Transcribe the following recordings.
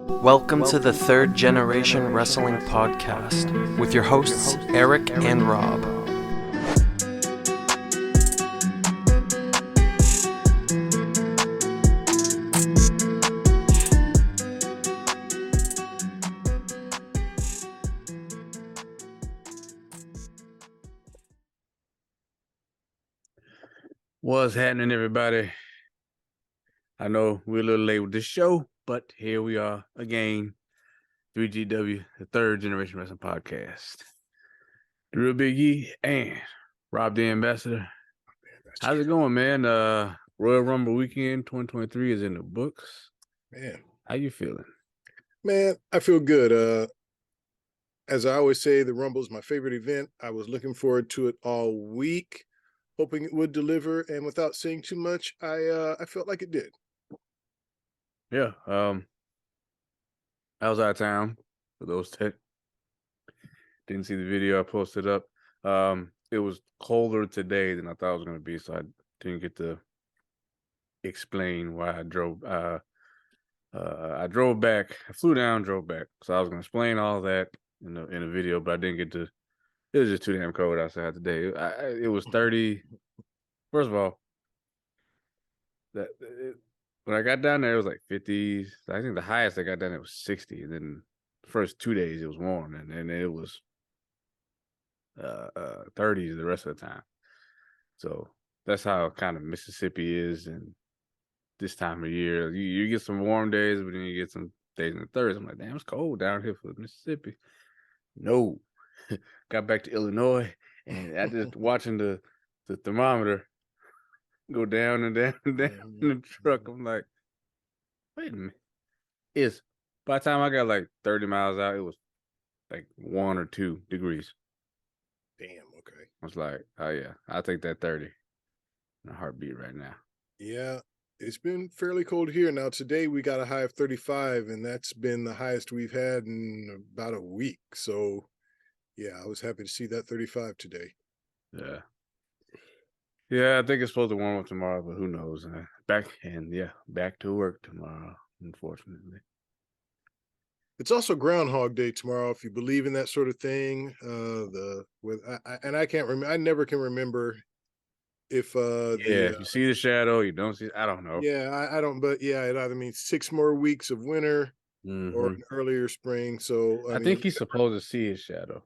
Welcome to the Third Generation Wrestling Podcast with your hosts, Eric and Rob. What's happening, everybody? I know we're a little late with this show, but here we are again. 3GW, the Third Generation Wrestling Podcast. The Real Big E and Rob the Ambassador. How's it going, man? Royal Rumble weekend 2023 is in the books. Man, how you feeling? Man, I feel good. As I always say, the Rumble is my favorite event. I was looking forward to it all week, hoping it would deliver, and without saying too much, I felt like it did. Yeah, I was out of town for those that didn't see the video I posted up. It was colder today than I thought it was going to be, so I didn't get to explain why I drove. I drove back. I flew down, drove back. So I was going to explain all that in the video, but I didn't get to. It was just too damn cold outside today. It was 30. First of all, when I got down there, it was like 50s. I think the highest I got down there was 60. And then the first 2 days, it was warm. And then it was 30s the rest of the time. So that's how kind of Mississippi is. And this time of year, you get some warm days, but then you get some days in the 30s. I'm like, damn, it's cold down here for Mississippi. No. Got back to Illinois, and I just watching the thermometer go down and down and down in the truck. I'm like, wait a minute. By the time I got like 30 miles out, it was like 1 or 2 degrees. Damn, okay. I was like, oh yeah, I'll take that 30 in a heartbeat right now. Yeah, it's been fairly cold here. Now today we got a high of 35, and that's been the highest we've had in about a week. So yeah, I was happy to see that 35 today. Yeah, I think it's supposed to warm up tomorrow, but who knows? Back to work tomorrow, unfortunately. It's also Groundhog Day tomorrow, if you believe in that sort of thing. I can't remember. I never can remember if if you see the shadow, you don't see. I don't know. Yeah, I don't. But yeah, it either means 6 more weeks of winter or an earlier spring. So I think he's supposed to see his shadow.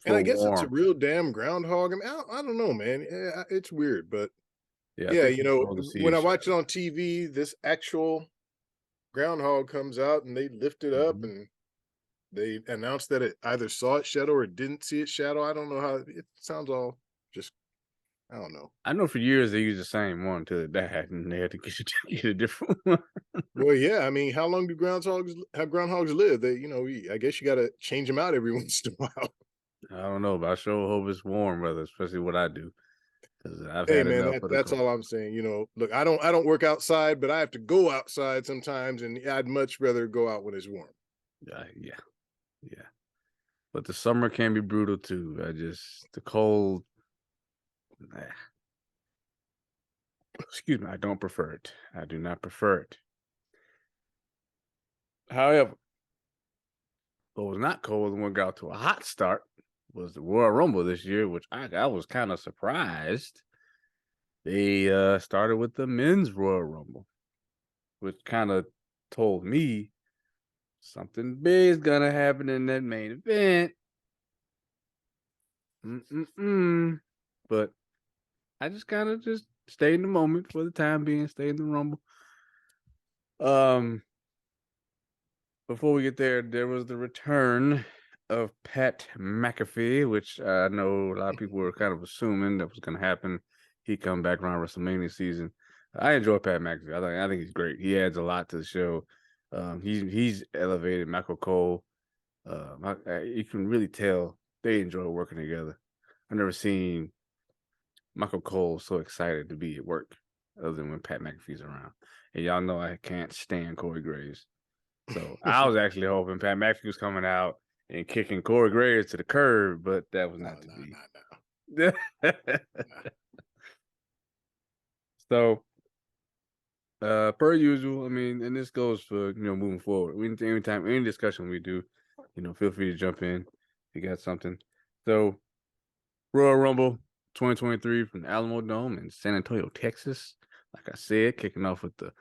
And I guess it's a real damn groundhog. I mean, I don't know, man. It's weird, but yeah, you know, when I watch it on TV, this actual groundhog comes out and they lift it up and they announce that it either saw its shadow or didn't see its shadow. I don't know how it sounds all just, I don't know. I know for years they used the same one until it died and they had to get a different one. Well, yeah. I mean, how long do groundhogs live? They, you know, I guess you got to change them out every once in a while. I don't know, but I sure hope it's warm weather, especially what I do. Hey man, that's all I'm saying. You know, look, I don't work outside, but I have to go outside sometimes, and I'd much rather go out when it's warm. Yeah. But the summer can be brutal too. The cold. Excuse me, I don't prefer it. I do not prefer it. However, what was not cold and what got to a hot start was the Royal Rumble this year, which I was kind of surprised. They started with the men's Royal Rumble, which kind of told me something big is gonna happen in that main event. But I just kind of just stay in the moment for the time being, stay in the Rumble. Before we get there was the return of Pat McAfee, which I know a lot of people were kind of assuming that was going to happen. He come back around WrestleMania season. I enjoy Pat McAfee. I think he's great. He adds a lot to the show. He's elevated Michael Cole. You can really tell they enjoy working together. I've never seen Michael Cole so excited to be at work other than when Pat McAfee's around. And y'all know I can't stand Corey Graves. So I was actually hoping Pat McAfee was coming out and kicking Corey Graves to the curb, but that was not to be. So Per usual, I mean, and this goes for moving forward. Anytime any discussion we do, feel free to jump in. You got something. So, Royal Rumble 2023 from the Alamo Dome in San Antonio, Texas. Like I said, kicking off with the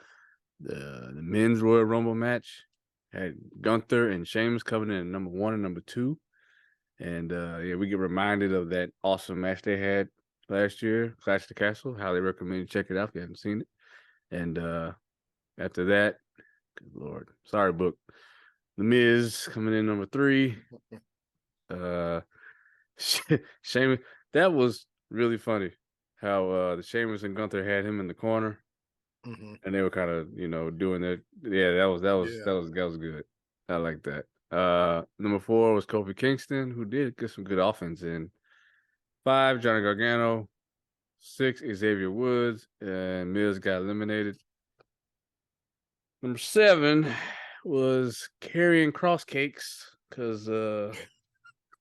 men's Royal Rumble match. Had Gunther and Sheamus coming in at number 1 and number 2. And we get reminded of that awesome match they had last year, Clash of the Castle. Highly recommend you check it out if you haven't seen it. And after that, good Lord, sorry, book. The Miz coming in number 3. Sheamus, that was really funny how the Sheamus and Gunther had him in the corner, and they were kind of doing it. Yeah, that was good. I like that. Number 4 was Kofi Kingston, who did get some good offense in. 5, Johnny Gargano. 6, Xavier Woods, and Miz got eliminated. Number 7 was Karrion Cross Cakes, because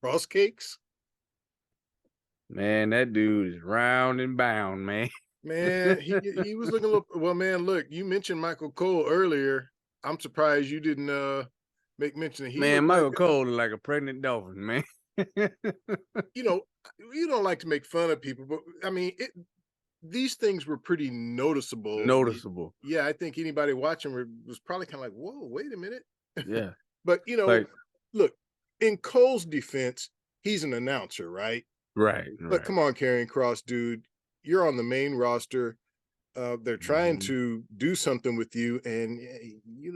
Cross Cakes? Man, that dude is round and bound, man. Man, he was looking a little. Well, man, look, you mentioned Michael Cole earlier. I'm surprised you didn't make mention of him. Man, Michael Cole is like a pregnant dolphin, man. You don't like to make fun of people, but I mean, these things were pretty noticeable. Yeah, I think anybody watching was probably kind of like, "Whoa, wait a minute." Yeah, but look, in Cole's defense, he's an announcer, right? Right. But come on, Karrion Cross, dude, you're on the main roster. They're trying to do something with you, and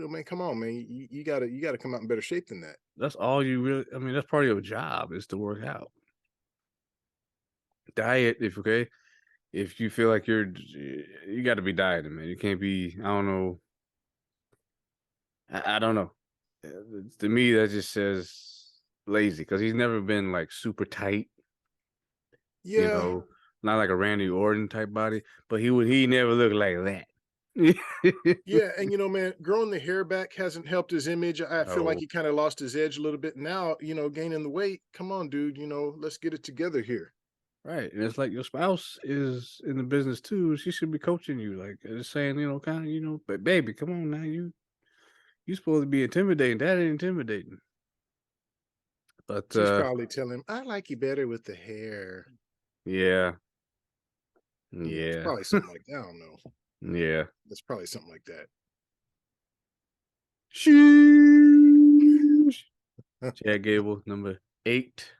man, come on, man, you gotta come out in better shape than that. That's all you really. I mean, that's part of your job is to work out. Diet, if you feel like you got to be dieting, man. You can't be. I don't know. I don't know. To me, that just says lazy because he's never been like super tight. Yeah. Not like a Randy Orton type body, but he never looked like that. Yeah, and man, growing the hair back hasn't helped his image. I feel like he kind of lost his edge a little bit. Now, gaining the weight. Come on, dude. Let's get it together here. Right, and it's like your spouse is in the business too. She should be coaching you, like just saying, but baby, come on now, you supposed to be intimidating. That ain't intimidating. But she's probably telling him, "I like you better with the hair." Yeah. It's probably something like that. I don't know. Yeah. It's probably something like that. Chad Gable, number 8.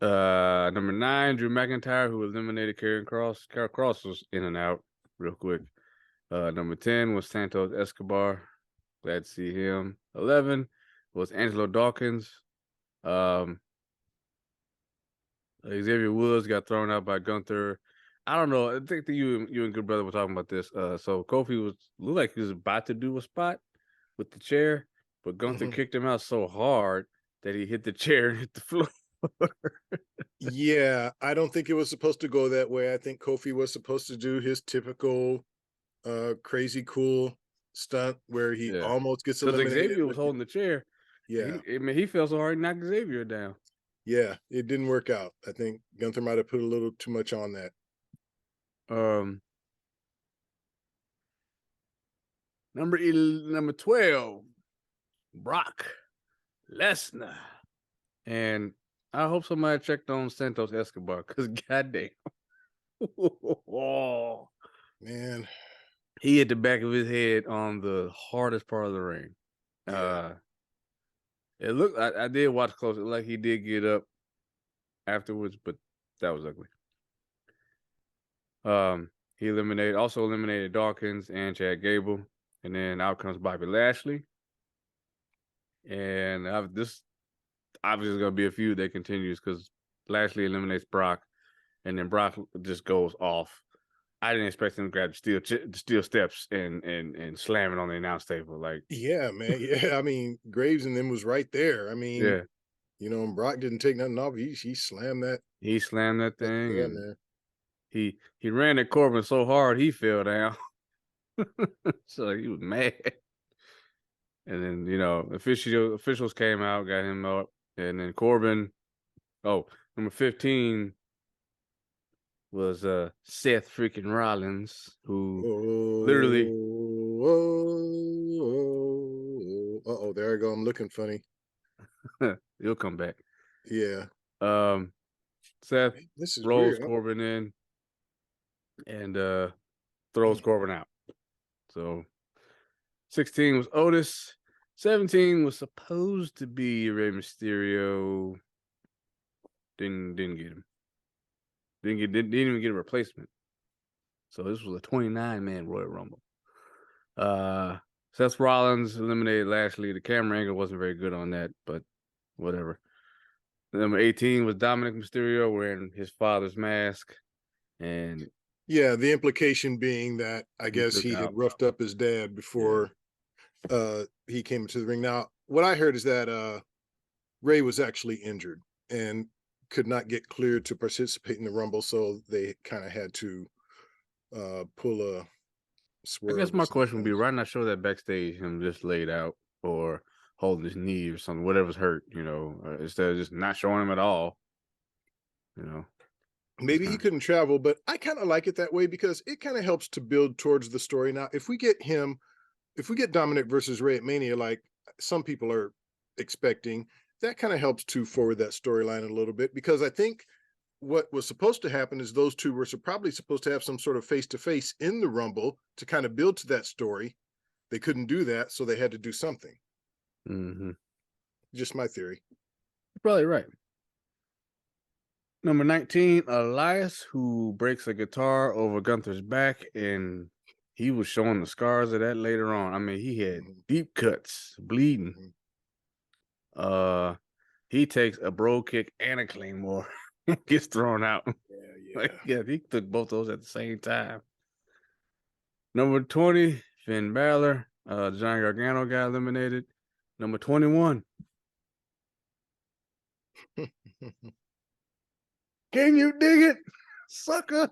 Number 9, Drew McIntyre, who eliminated Karrion Cross. Karrion Cross was in and out real quick. Number 10 was Santos Escobar. Glad to see him. 11 was Angelo Dawkins. Xavier Woods got thrown out by Gunther. I don't know. I think that you and Good Brother were talking about this. So Kofi looked like he was about to do a spot with the chair, but Gunther kicked him out so hard that he hit the chair and hit the floor. Yeah, I don't think it was supposed to go that way. I think Kofi was supposed to do his typical crazy cool stunt where he almost gets eliminated. Because Xavier was holding the chair. Yeah. He fell so hard he knocked Xavier down. Yeah, it didn't work out. I think Gunther might have put a little too much on that. Number 12, Brock Lesnar. And I hope somebody checked on Santos Escobar because goddamn. Oh, man. He hit the back of his head on the hardest part of the ring. Yeah. It looked, I did watch closely, like he did get up afterwards, but that was ugly. He also eliminated Dawkins and Chad Gable, and then out comes Bobby Lashley. And this obviously is going to be a feud that continues because Lashley eliminates Brock, and then Brock just goes off. I didn't expect him to grab the steel steps and slam it on the announce table. Like, yeah, man. Yeah, I mean, Graves and them was right there. I mean, yeah. Brock didn't take nothing off. He slammed that. He slammed that thing. Yeah, man. He ran at Corbin so hard he fell down. So he was mad. And then, officials came out, got him up. And then Corbin, number 15, was Seth freaking Rollins, who literally. There I go. I'm looking funny. He'll come back. Yeah. Seth this is rolls weird. Corbin in and throws Corbin out. So 16 was Otis. 17 was supposed to be Rey Mysterio. Didn't get him. Didn't even get a replacement. So this was a 29-man Royal Rumble. Seth Rollins eliminated Lashley. The camera angle wasn't very good on that, but whatever. Number 18 was Dominic Mysterio wearing his father's mask. And yeah, the implication being that I guess he had roughed up his dad before he came into the ring. Now, what I heard is that Ray was actually injured and could not get cleared to participate in the Rumble, so they kind of had to pull a swerve. I guess my question would be, why not show that backstage, him just laid out or holding his knee or something, whatever's hurt, instead of just not showing him at all, Maybe he couldn't travel, but I kind of like it that way because it kind of helps to build towards the story. Now, if we get Dominic versus Ray at Mania, like some people are expecting, that kind of helps to forward that storyline a little bit, because I think what was supposed to happen is those two were probably supposed to have some sort of face-to-face in the Rumble to kind of build to that story. They couldn't do that, so they had to do something. Mm-hmm. Just my theory. You're probably right. Number 19, Elias, who breaks a guitar over Gunther's back, and he was showing the scars of that later on. I mean, he had deep cuts, bleeding. He takes a bro kick and a claymore, gets thrown out. Yeah. He took both those at the same time. Number 20, Finn Balor. Johnny Gargano got eliminated. Number 21. Can you dig it, sucker?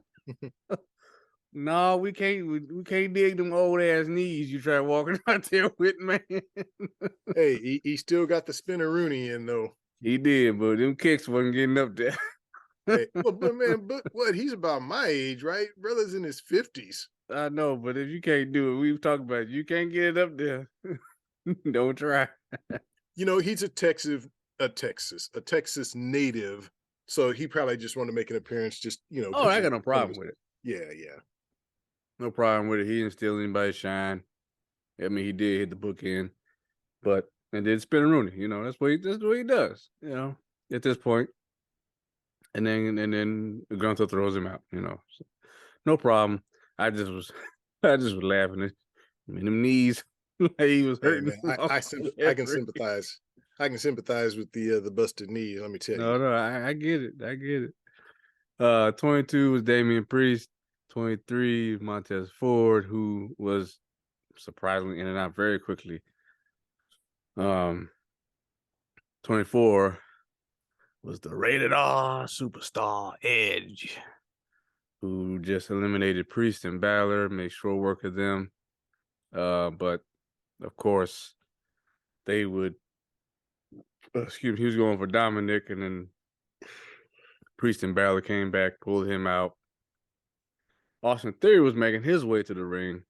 No, we can't. We can't dig them old ass knees you try walking out there with, man. Hey, he still got the spinneroonie in though. He did, but them kicks wasn't getting up there. Hey, but what? He's about my age, right? Brother's in his 50s. I know, but if you can't do it, we've talked about it. You can't get it up there. Don't try. He's a Texas native, so he probably just wanted to make an appearance. Just Oh, I got no problem with it. Yeah. No problem with it. He didn't steal anybody's shine. I mean, he did hit the bookend, but and did spinneroonie. That's what he does. At this point. And then Gunther throws him out. So, no problem. I just was laughing at them knees. Like he was hurting. Hey, I can sympathize. I can sympathize with the busted knee. Let me tell you. No, I get it. 22 was Damian Priest. 23 Montez Ford, who was surprisingly in and out very quickly. 24 was the rated R superstar Edge, who just eliminated Priest and Balor, made short work of them. But of course, they would. He was going for Dominic, and then Priest and Balor came back, pulled him out. Austin Theory was making his way to the ring.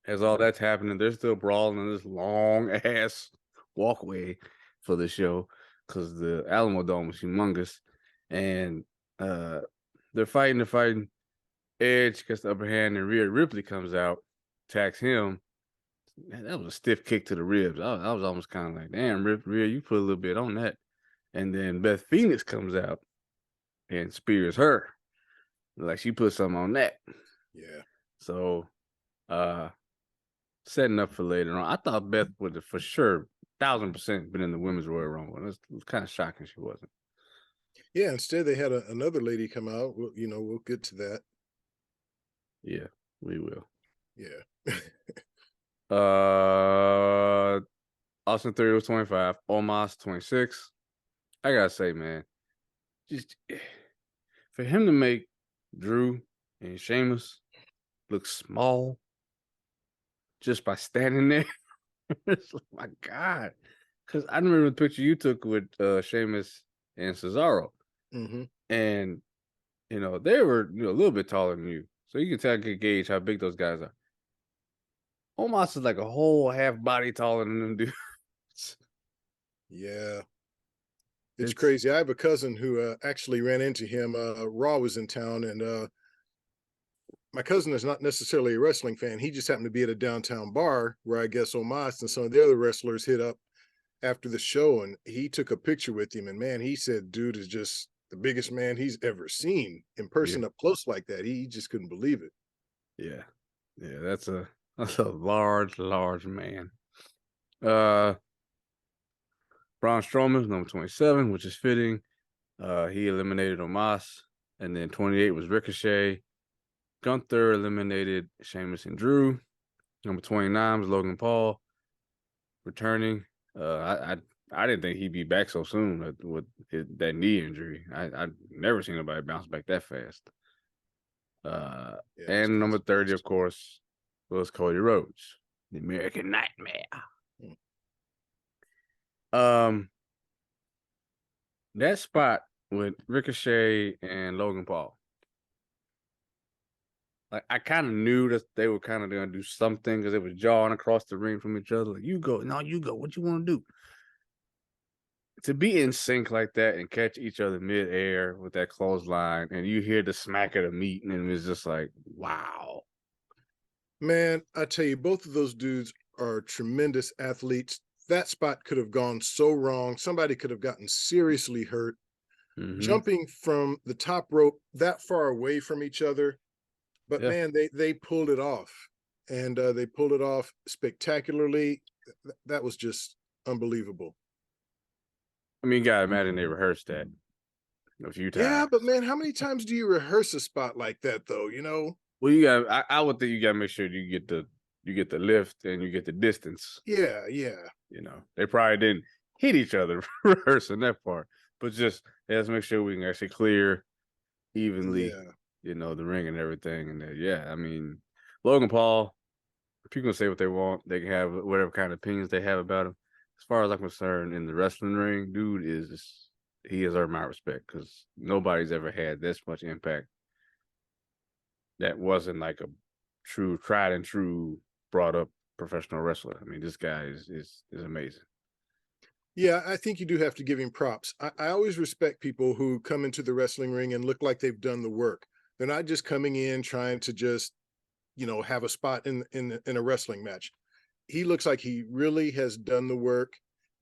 As all that's happening, they're still brawling in this long ass walkway for the show because the Alamo Dome was humongous, and they're fighting. Edge gets the upper hand, and Rhea Ripley comes out, attacks him. Man, that was a stiff kick to the ribs. I was almost kind of like, damn, Rhea, you put a little bit on that. And then Beth Phoenix comes out and spears her. Like she put something on that. Yeah. So, setting up for later on. I thought Beth would have for sure 1,000% been in the Women's Royal Rumble. It was kind of shocking she wasn't. Yeah, instead they had another lady come out. We'll get to that. Yeah, we will. Yeah. Austin Theory was 25. Omos 26. I gotta say, man, just for him to make Drew and Sheamus look small just by standing there, it's like, my God. Because I remember the picture you took with Sheamus and Cesaro. Mm-hmm. And they were a little bit taller than you, so you can gauge how big those guys are. Omos is like a whole half body taller than them dudes. Yeah. It's crazy. I have a cousin who actually ran into him. Raw was in town, and my cousin is not necessarily a wrestling fan. He just happened to be at a downtown bar where I guess Omos and some of the other wrestlers hit up after the show, and he took a picture with him. And man, he said, dude is just the biggest man he's ever seen in person up close like that. He just couldn't believe it. Yeah. That's a large man. Braun Strowman, number 27, which is fitting. He eliminated Omos, and then 28 was Ricochet. Gunther eliminated Sheamus and Drew. Number 29 was Logan Paul, returning. I didn't think he'd be back so soon with that knee injury. I've never seen anybody bounce back that fast. And number 30, of course, was Cody Rhodes, the American Nightmare. That spot with Ricochet and Logan Paul, like I kind of knew that they were kind of going to do something because they were jawing across the ring from each other. Like, you go, no, you go. What you want to do? To be in sync like that and catch each other mid-air with that clothesline, and you hear the smack of the meat, and it's just like, wow. Man, I tell you, both of those dudes are tremendous athletes. That spot could have gone so wrong. Somebody could have gotten seriously hurt. Jumping from the top rope that far away from each other. But man, they pulled it off. And they pulled it off spectacularly. That was just unbelievable. I mean, you gotta imagine they rehearsed that a few times. Yeah, but man, how many times do you rehearse a spot like that, though? Well, you got. I would think you gotta make sure you get the lift and you get the distance. Yeah. They probably didn't hit each other rehearsing that part, but just let's make sure we can actually clear evenly. The ring and everything. And I mean, Logan Paul. People can say what they want. They can have whatever kind of opinions they have about him. As far as I'm concerned, in the wrestling ring, dude he has earned my respect because nobody's ever had this much impact. That wasn't like a true, tried and true, brought up professional wrestler. I mean, this guy is amazing. Yeah, I think you do have to give him props. I always respect people who come into the wrestling ring and look like they've done the work. They're not just coming in trying to just, have a spot in a wrestling match. He looks like he really has done the work,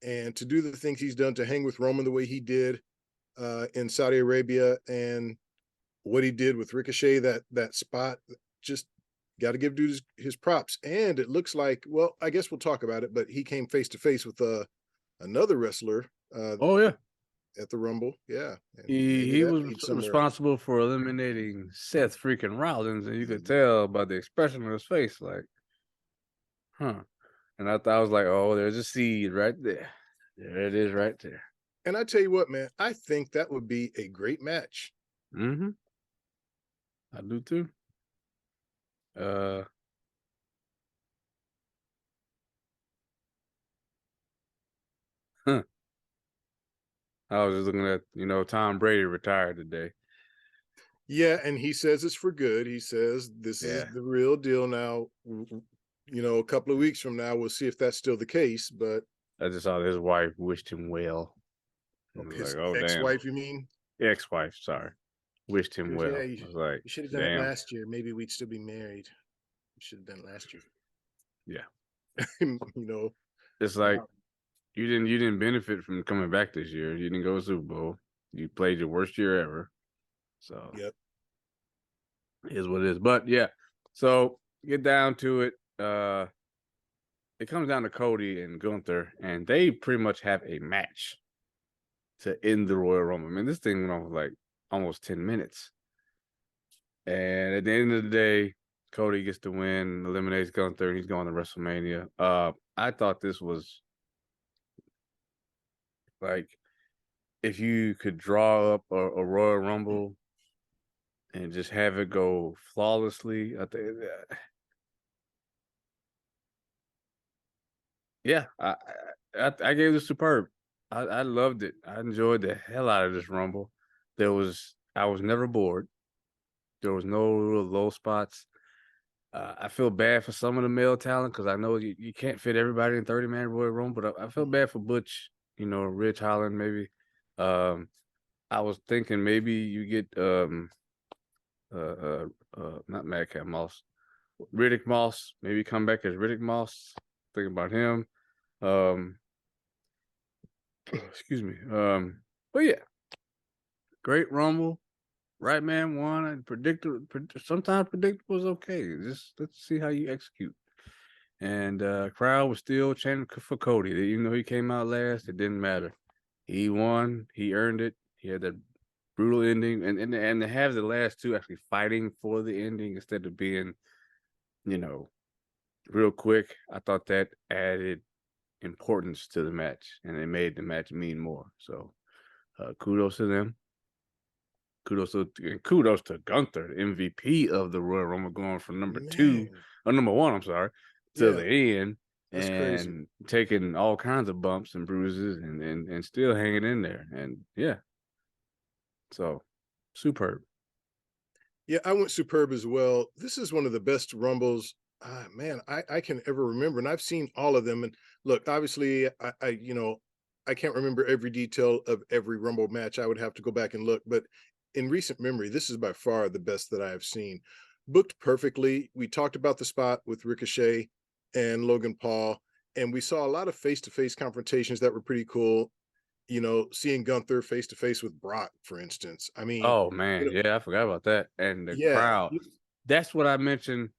and to do the things he's done, to hang with Roman the way he did in Saudi Arabia, and what he did with Ricochet, that spot, just got to give dude his props. And it looks like, well, I guess we'll talk about it, but he came face to face with another wrestler. At the Rumble, yeah. He was responsible for eliminating Seth freaking Rollins, and you could tell by the expression on his face, like, huh. And I was like, oh, there's a seed right there. There it is right there. And I tell you what, man, I think that would be a great match. I do too. I was just looking at, Tom Brady retired today. Yeah, and he says it's for good. He says this is the real deal now. A couple of weeks from now, we'll see if that's still the case. But I just saw his wife wished him well. His ex-wife, you mean? Ex-wife, sorry. Wished him well. Yeah, you should have done it last year. Maybe we'd still be married. You should have done it last year. Yeah. It's like you didn't benefit from coming back this year. You didn't go to Super Bowl. You played your worst year ever. So is what it is. But so get down to it. It comes down to Cody and Gunther, and they pretty much have a match to end the Royal Rumble. I mean, this thing went on for like almost 10 minutes. And at the end of the day, Cody gets the win, eliminates Gunther, and he's going to WrestleMania. I thought this was like, if you could draw up a Royal Rumble and just have it go flawlessly, I think. I gave it superb. I loved it. I enjoyed the hell out of this Rumble. I was never bored. There was no real low spots. I feel bad for some of the male talent because I know you can't fit everybody in 30-man Royal Rumble, but I feel bad for Butch, Ridge Holland maybe. I was thinking maybe you get not Madcap Moss, Riddick Moss, maybe come back as Riddick Moss. Thinking about him. Excuse me. But yeah, great Rumble. Right man won, and sometimes predictable is okay. Just let's see how you execute. And crowd was still chanting for Cody. Even though he came out last, it didn't matter. He won. He earned it. He had that brutal ending, and to have the last two actually fighting for the ending instead of being, real quick. I thought that added importance to the match, and it made the match mean more. So, kudos to them. Kudos to Gunther, MVP of the Royal Rumble, going from number one, I'm sorry, to the end. That's crazy. Taking all kinds of bumps and bruises and still hanging in there. And yeah. So superb. Yeah, I went superb as well. This is one of the best Rumbles, man, I can ever remember. And I've seen all of them. And look, obviously, I can't remember every detail of every Rumble match. I would have to go back and look. But in recent memory, this is by far the best that I have seen. Booked perfectly. We talked about the spot with Ricochet and Logan Paul, and we saw a lot of face-to-face confrontations that were pretty cool. Seeing Gunther face-to-face with Brock, for instance. I mean, oh man, yeah, I forgot about that. And the crowd. That's what I mentioned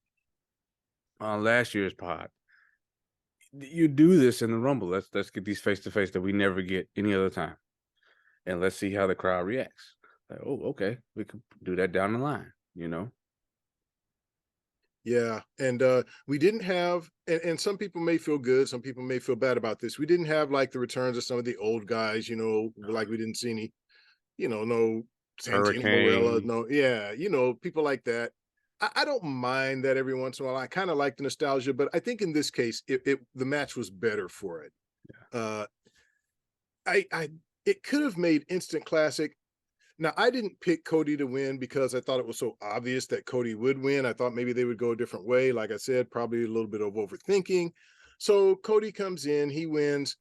on last year's pod. You do this in the Rumble. Let's get these face-to-face that we never get any other time, and let's see how the crowd reacts. Like, oh, okay, we could do that down the line, Yeah, and we didn't have, and some people may feel good, some people may feel bad about this. We didn't have like the returns of some of the old guys, like we didn't see any, no Santino Marella, no, people like that. I don't mind that every once in a while. I kind of like the nostalgia, but I think in this case, the match was better for it. Yeah. It could have made instant classic. Now, I didn't pick Cody to win because I thought it was so obvious that Cody would win. I thought maybe they would go a different way. Like I said, probably a little bit of overthinking. So Cody comes in, he wins.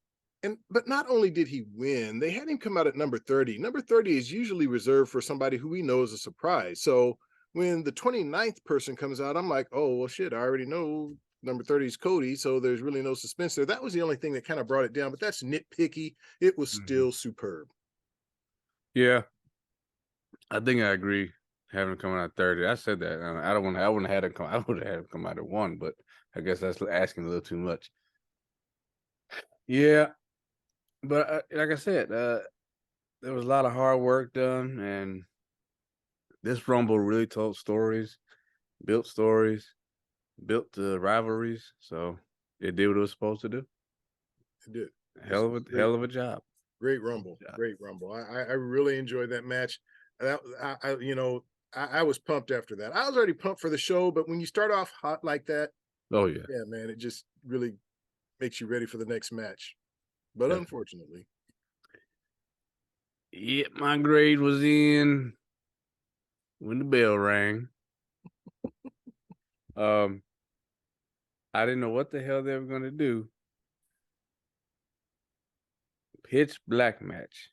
But not only did he win, they had him come out at number 30. Number 30 is usually reserved for somebody who we know is a surprise. So when the 29th person comes out, I'm like, oh, well, shit, I already know number 30 is Cody. So there's really no suspense there. That was the only thing that kind of brought it down, but that's nitpicky. It was still superb. Yeah. I think I agree. Having him coming out 30, I said that. I wouldn't have had him come. I would have had him come out at 1, but I guess that's asking a little too much. Yeah, but like I said, there was a lot of hard work done, and this Rumble really told stories, built the rivalries. So it did what it was supposed to do. It did. Hell of a job. Great Rumble. Great Rumble. I really enjoyed that match. I was pumped after that. I was already pumped for the show, but when you start off hot like that, oh yeah, man, it just really makes you ready for the next match. But unfortunately, yeah, my grade was in when the bell rang. I didn't know what the hell they were gonna do. Pitch black match.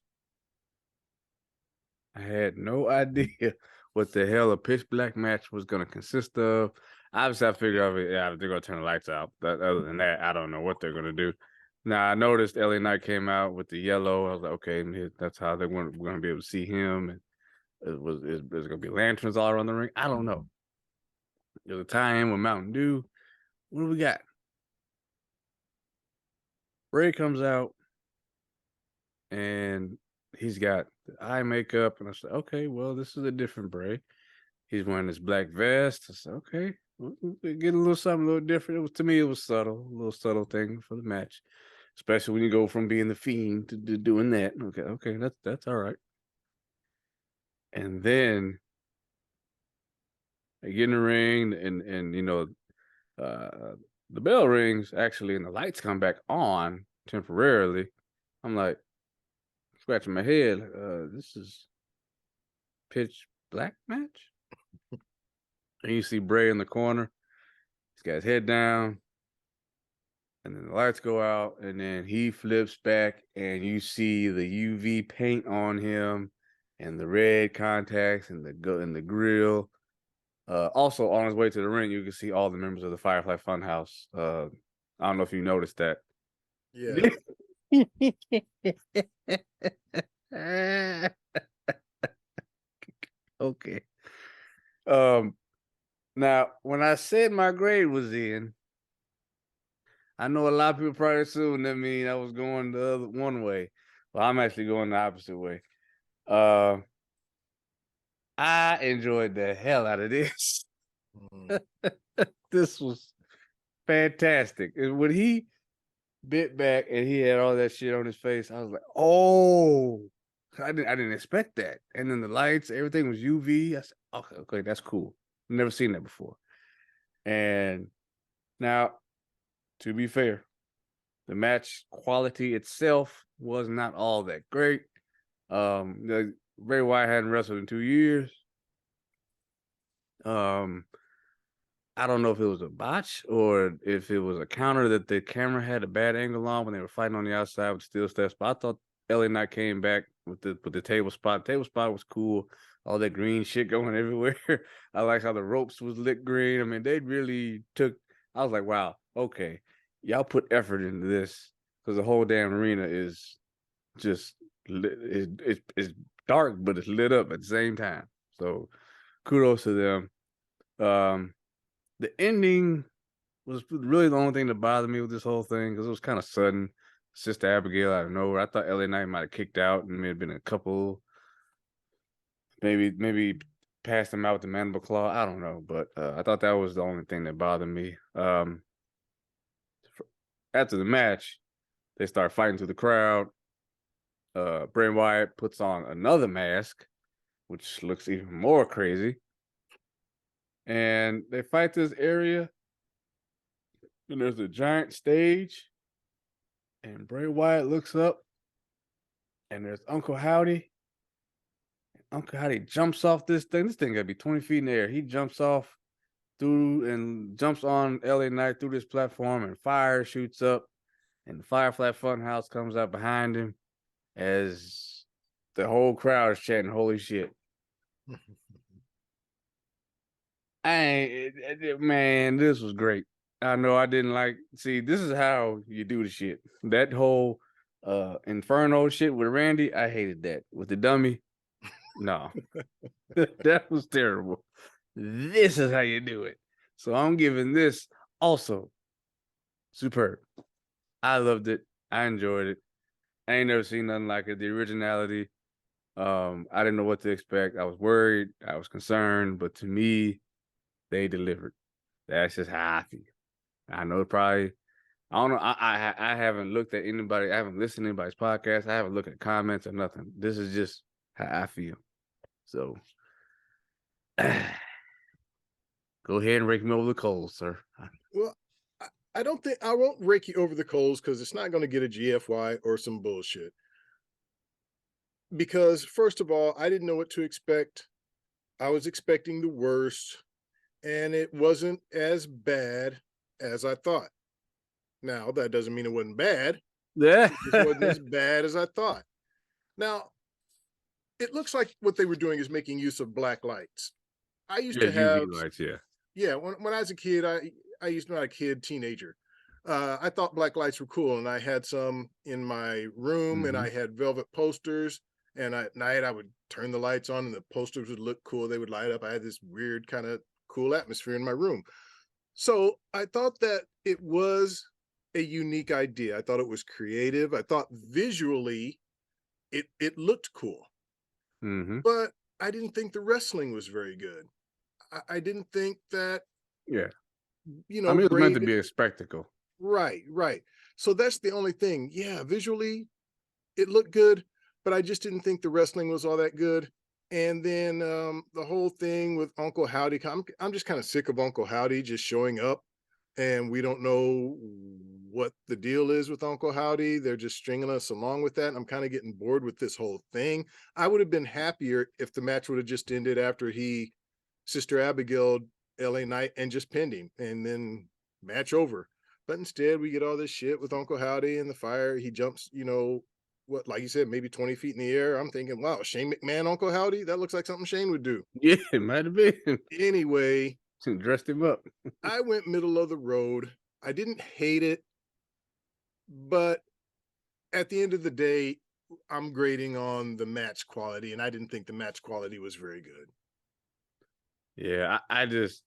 I had no idea what the hell a pitch black match was going to consist of. Obviously, I figured out, they're going to turn the lights out. Other than that, I don't know what they're going to do. Now, I noticed LA Knight came out with the yellow. I was like, okay, that's how we're going to be able to see him. And there's going to be lanterns all around the ring. I don't know. There's a tie-in with Mountain Dew. What do we got? Bray comes out, and he's got the eye makeup, and I said, okay, well, this is a different Bray. He's wearing this black vest. I said, okay, we'll get a little something a little different. To me, it was subtle, a little subtle thing for the match, especially when you go from being the Fiend to doing that. Okay, that's all right. And then I get in the ring, and the bell rings actually, and the lights come back on temporarily. I'm like, scratching my head. This is pitch black match? And you see Bray in the corner. He's got his head down. And then the lights go out, and then he flips back, and you see the UV paint on him, and the red contacts, and the grill. Also, on his way to the ring, you can see all the members of the Firefly Funhouse. I don't know if you noticed that. Yeah. Okay. Now, when I said my grade was in, I know a lot of people probably assumed that mean I was going the other one way. Well, I'm actually going the opposite way. I enjoyed the hell out of this. This was fantastic. And when he bit back and he had all that shit on his face, I was like, oh, I didn't expect that. And then the lights, everything was UV. I said, okay, that's cool. Never seen that before. And now, to be fair, the match quality itself was not all that great. Bray Wyatt hadn't wrestled in 2 years. I don't know if it was a botch or if it was a counter that the camera had a bad angle on when they were fighting on the outside with steel steps. But I thought LA Knight came back with the table spot. Table spot was cool. All that green shit going everywhere. I liked how the ropes was lit green. I mean, they really took. I was like, wow, okay, y'all put effort into this because the whole damn arena is just it's dark, but it's lit up at the same time. So kudos to them. The ending was really the only thing that bothered me with this whole thing because it was kind of sudden. Sister Abigail out of nowhere. I thought LA Knight might have kicked out and may have been a couple, maybe passed him out with the mandible claw. I don't know, but I thought that was the only thing that bothered me. After the match, they start fighting through the crowd. Bray Wyatt puts on another mask, which looks even more crazy. And they fight this area. And there's a giant stage. And Bray Wyatt looks up. And there's Uncle Howdy. And Uncle Howdy jumps off this thing. This thing gotta be 20 feet in the air. He jumps off through and jumps on LA Knight through this platform, and fire shoots up. And the Firefly Funhouse comes out behind him as the whole crowd is chanting, "Holy shit." Man, this was great. I know I didn't see, this is how you do the shit. That whole Inferno shit with Randy, I hated that. With the dummy, no. That was terrible. This is how you do it. So I'm giving this also superb. I loved it. I enjoyed it. I ain't never seen nothing like it. The originality. I didn't know what to expect. I was worried. I was concerned. But to me, they delivered. That's just how I feel. I know probably, I don't know. I haven't looked at anybody. I haven't listened to anybody's podcast. I haven't looked at comments or nothing. This is just how I feel. So go ahead and rake me over the coals, sir. Well, I don't think I won't rake you over the coals because it's not going to get a GFY or some bullshit. Because first of all, I didn't know what to expect. I was expecting the worst, and it wasn't as bad as I thought. Now, that doesn't mean it wasn't bad. Yeah. It wasn't as bad as I thought. Now, it looks like what they were doing is making use of black lights. I used to have UV lights, yeah. Yeah, when I was a kid, I used to, not a kid, teenager. I thought black lights were cool, and I had some in my room, and I had velvet posters. And at night, I would turn the lights on, and the posters would look cool. They would light up. I had this weird kind of cool atmosphere in my room. So I thought that it was a unique idea. I thought it was creative. I thought visually it looked cool. But I didn't think the wrestling was very good. I didn't think that, yeah, you know, I mean, it was meant to be a spectacle. Right. So that's the only thing. Yeah, visually it looked good, but I just didn't think the wrestling was all that good. And then the whole thing with Uncle Howdy, I'm just kind of sick of Uncle Howdy just showing up, and we don't know what the deal is with Uncle Howdy. They're just stringing us along with that. And I'm kind of getting bored with this whole thing. I would have been happier if the match would have just ended after he Sister Abigail, LA Knight, and just pinned him, and then match over. But instead, we get all this shit with Uncle Howdy and the fire. He jumps, what, like you said, maybe 20 feet in the air. I'm thinking, wow, Shane McMahon, Uncle Howdy? That looks like something Shane would do. Yeah, it might have been. Anyway, dressed him up. I went middle of the road. I didn't hate it, but at the end of the day, I'm grading on the match quality, and I didn't think the match quality was very good. Yeah, I just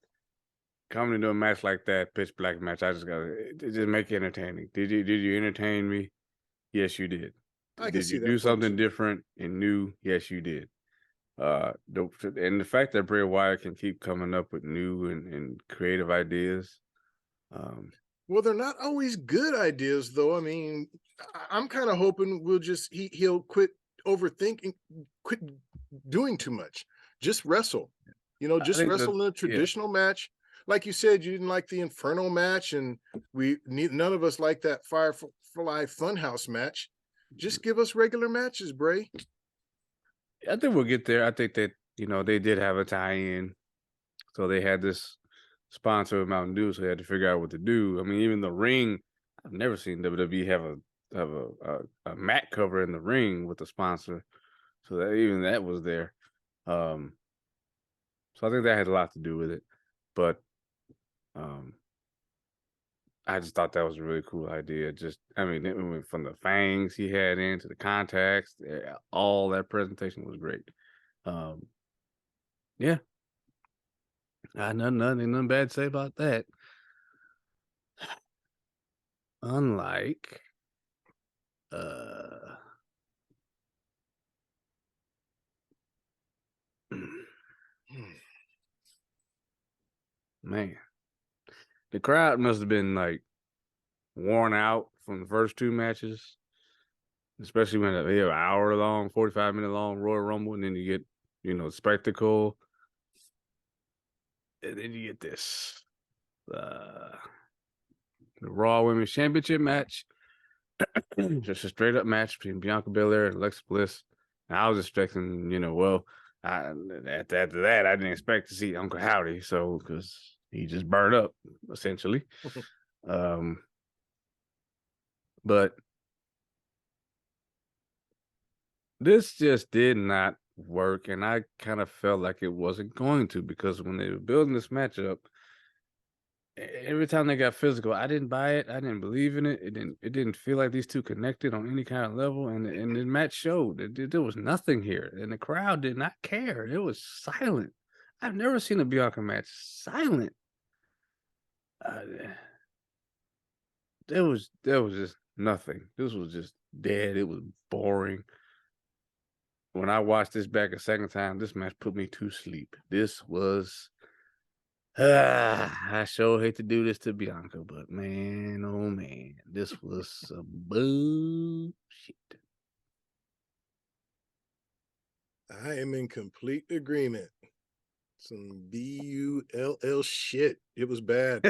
coming into a match like that, pitch black match. I just gotta just make it entertaining. Did you entertain me? Yes, you did. Did you do something different and new? Yes, you did. And the fact that Bray Wyatt can keep coming up with new and creative ideas. Well, they're not always good ideas, though. I mean, I'm kind of hoping he'll quit overthinking, quit doing too much. Just wrestle, just wrestle in a traditional match. Like you said, you didn't like the Inferno match, and none of us like that Firefly Funhouse match. Just give us regular matches, Bray. I think we'll get there. I think that, they did have a tie-in. So they had this sponsor of Mountain Dew, so they had to figure out what to do. I mean, even the ring, I've never seen WWE have a mat cover in the ring with a sponsor. So that was there. So I think that had a lot to do with it. But I just thought that was a really cool idea. It went from the fangs he had into the contacts, all that presentation was great. Yeah. Nothing bad to say about that. Unlike man, the crowd must have been like worn out from the first two matches, especially when they have an hour long, 45-minute long Royal Rumble, and then you get, spectacle, and then you get this the Raw Women's Championship match, just a straight up match between Bianca Belair and Alexa Bliss. And I was expecting, after that, I didn't expect to see Uncle Howdy, so because he just burned up essentially. But this just did not work, and I kind of felt like it wasn't going to, because when they were building this matchup, every time they got physical, I didn't buy it. I didn't believe in it. It didn't feel like these two connected on any kind of level. And the match showed that there was nothing here, and the crowd did not care. It was silent. I've never seen a Bianca match silent. There was just nothing. This was just dead. It was boring. When I watched this back a second time, this match put me to sleep. This was I sure hate to do this to Bianca, but man, oh man, this was some bullshit. I am in complete agreement. Some bull shit. It was bad.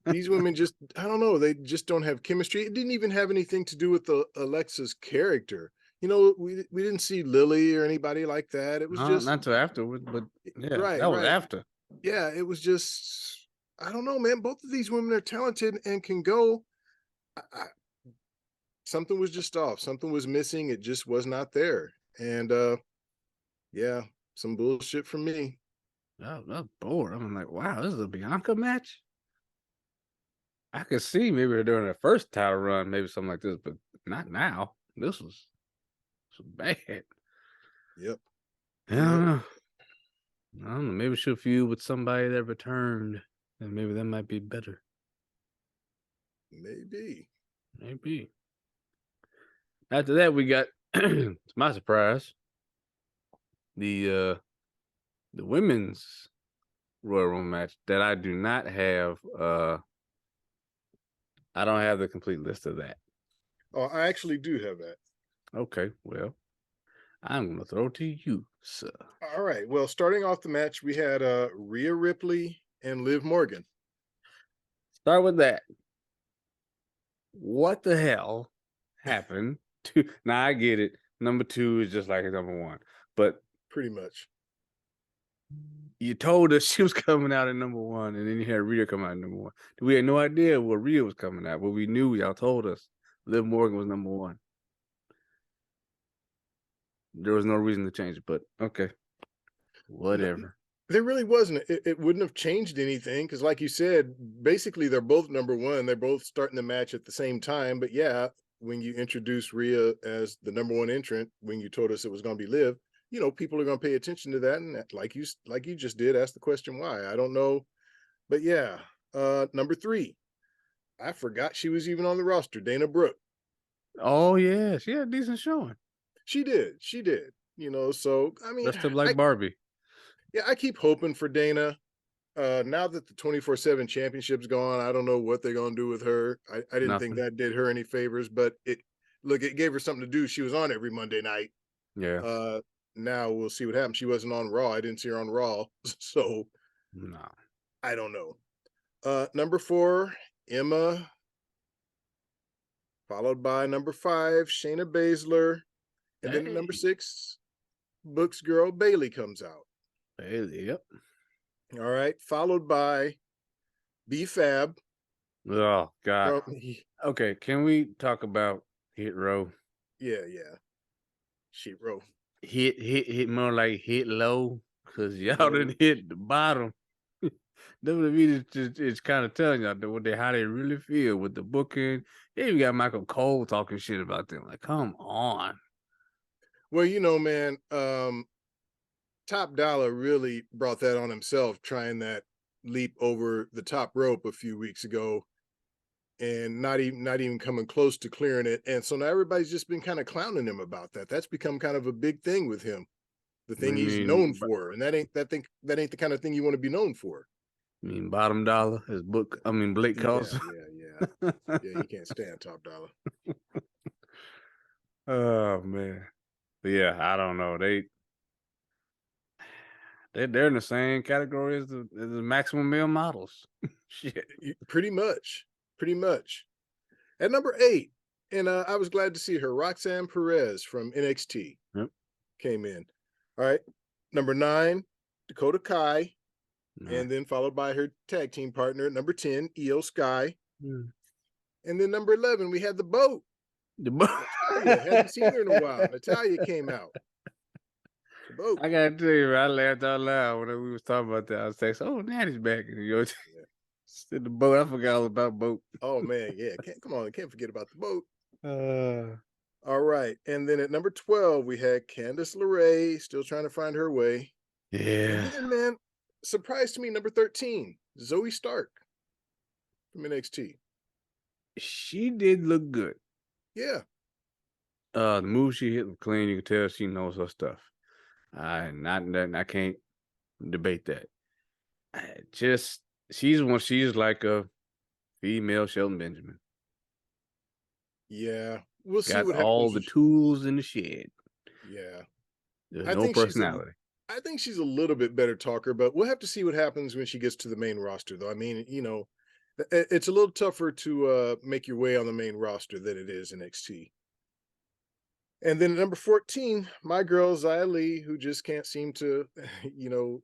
These women just, I don't know, they just don't have chemistry. It didn't even have anything to do with Alexa's character. We didn't see Lily or anybody like that. It was just not until afterwards, but yeah, right, that was after. Yeah, it was just, I don't know, man. Both of these women are talented and can go. Something was just off. Something was missing. It just was not there. And yeah, some bullshit from me. I was bored. I'm like, wow, this is a Bianca match? I could see maybe during their first title run, maybe something like this, but not now. This was bad. Yep. I don't know. Maybe she'll feud with somebody that returned, and maybe that might be better. Maybe. After that, we got, to my surprise, the women's Royal Rumble match that I do not have. I don't have the complete list of that. Oh, I actually do have that. Okay, well, I'm going to throw it to you, sir. All right. Well, starting off the match, we had Rhea Ripley and Liv Morgan. Start with that. What the hell happened to... Now, I get it. Number 2 is just like number 1. But... Pretty much. You told us she was coming out at number 1, and then you had Rhea come out at number 1. We had no idea what Rhea was coming out, but we knew y'all told us Liv Morgan was number 1. There was no reason to change it, but okay, whatever. There really wasn't. It wouldn't have changed anything because, like you said, basically they're both number 1. They're both starting the match at the same time. But yeah, when you introduce Rhea as the number 1 entrant, when you told us it was going to be Liv, people are going to pay attention to that. And like you just did, ask the question why. I don't know, but yeah. Number 3, I forgot she was even on the roster. Dana Brooke. Oh yeah, she had a decent showing. She did. So I mean, dressed up like Barbie. Yeah, I keep hoping for Dana. Now that the 24/7 championship's gone, I don't know what they're gonna do with her. I didn't think that did her any favors, but it gave her something to do. She was on every Monday night. Yeah. Now we'll see what happens. She wasn't on Raw. I didn't see her on Raw, so no, I don't know. Number 4, Emma, followed by number 5, Shayna Baszler, and then number 6, Book's girl Bayley comes out. Bayley, yep. All right, followed by B-Fab. Oh God. Okay, can we talk about Hit Row? Yeah. Sheet Row. Hit more like Hit Low, because y'all didn't hit the bottom. WWE is kind of telling y'all how they really feel with the booking. Yeah, you got Michael Cole talking shit about them. Like, come on. Well, man, Top Dollar really brought that on himself, trying that leap over the top rope a few weeks ago, and not even coming close to clearing it. And so now everybody's just been kind of clowning him about that. That's become kind of a big thing with him, the thing he's known for, and that ain't the kind of thing you want to be known for. I mean, Bottom Dollar, Blake calls. Yeah, you can't stand Top Dollar. Oh man, but yeah, I don't know. They're in the same category as the maximum male models. Shit, pretty much. At number 8, and I was glad to see her, Roxanne Perez from NXT. Yep. Came in. All right, number 9, Dakota Kai. And then followed by her tag team partner, number 10, Io Sky. And then number 11, we had the Boat. Hadn't seen her in a while. Natalya came out. The Boat. I gotta tell you, I laughed out loud when we was talking about that. I was like, "Oh, Natty's back!" And the Boat. I forgot all about Boat. Oh man, yeah. Can't forget about the Boat. All right, and then at number 12, we had Candice LeRae, still trying to find her way. Yeah, and then, man. Surprise to me, number 13, Zoe Stark from NXT. She did look good. Yeah. The move she hit was clean. You can tell she knows her stuff. I can't debate that. She's like a female Shelton Benjamin. Yeah. We'll see what happens. Got all the tools in the shed. Yeah. There's no personality. I think she's a little bit better talker, but we'll have to see what happens when she gets to the main roster, though. I mean, it's a little tougher to make your way on the main roster than it is in NXT. And then at number 14, my girl, Xia Li, who just can't seem to, to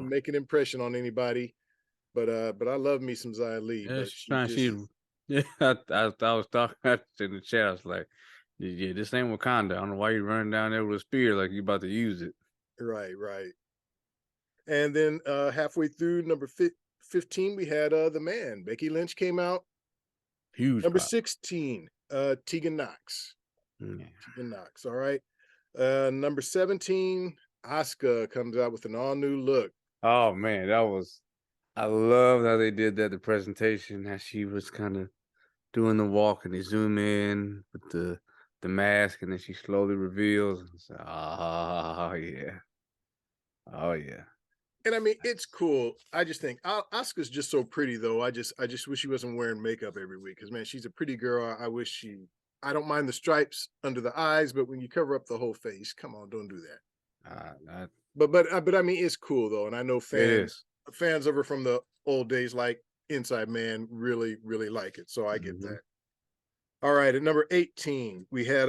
make an impression on anybody. But I love me some Xia Li. I was talking in the chat. I was like, yeah, this ain't Wakanda. I don't know why you running down there with a spear like you about to use it. Right. And then halfway through number 15, we had the man. Becky Lynch came out. Huge. Number 16, Tegan Nox. Yeah. Tegan Nox. All right. Number 17, Asuka comes out with an all-new look. Oh, man, I love how they did that, the presentation, how she was kind of doing the walk and they zoom in with the mask and then she slowly reveals and say, oh yeah. And I mean, it's cool. I just think Asuka's just so pretty, though. I just wish she wasn't wearing makeup every week because, man, she's a pretty girl. I don't mind the stripes under the eyes, but when you cover up the whole face, come on, don't do that. But I mean, it's cool though, and I know fans of her from the old days, like Inside Man, really, really like it. So I get that. All right, at number 18, we had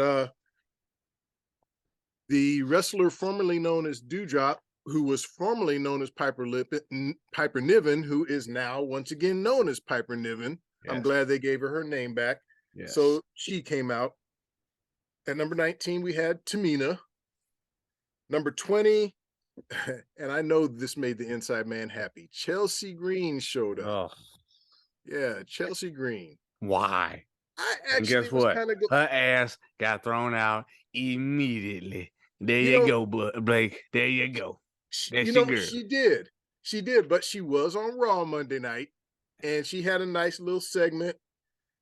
the wrestler formerly known as Doudrop, who was formerly known as Piper Niven, who is now once again known as Piper Niven. Yes. I'm glad they gave her name back. Yes. So she came out. At number 19, we had Tamina. Number 20, and I know this made the inside man happy, Chelsea Green showed up. Oh. Yeah, Chelsea Green. Why? I actually and guess what? Her ass got thrown out immediately. There you go, Blake. There you go. She did. She did, but she was on Raw Monday night, and she had a nice little segment.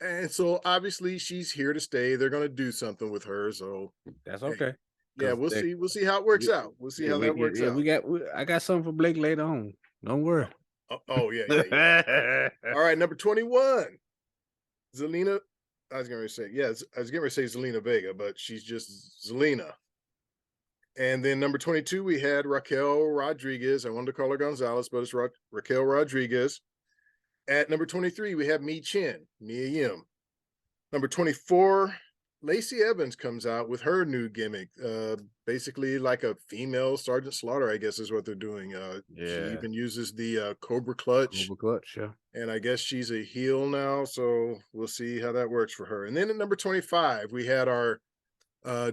And so obviously she's here to stay. They're going to do something with her. So that's okay. Yeah, we'll see. We'll see how it works out. We'll see how that works out. I got something for Blake later on. Don't worry. Yeah. All right, number 21, Zelina. I was going to say Zelina Vega, but she's just Zelina. And then number 22, we had Raquel Rodriguez. I wanted to call her Gonzalez, but it's Raquel Rodriguez. At number 23, we have Mia Yim. Number 24, Lacey Evans comes out with her new gimmick, basically like a female Sergeant Slaughter, I guess is what they're doing. She even uses the Cobra Clutch. Yeah. And I guess she's a heel now, so we'll see how that works for her. And then at number 25, we had our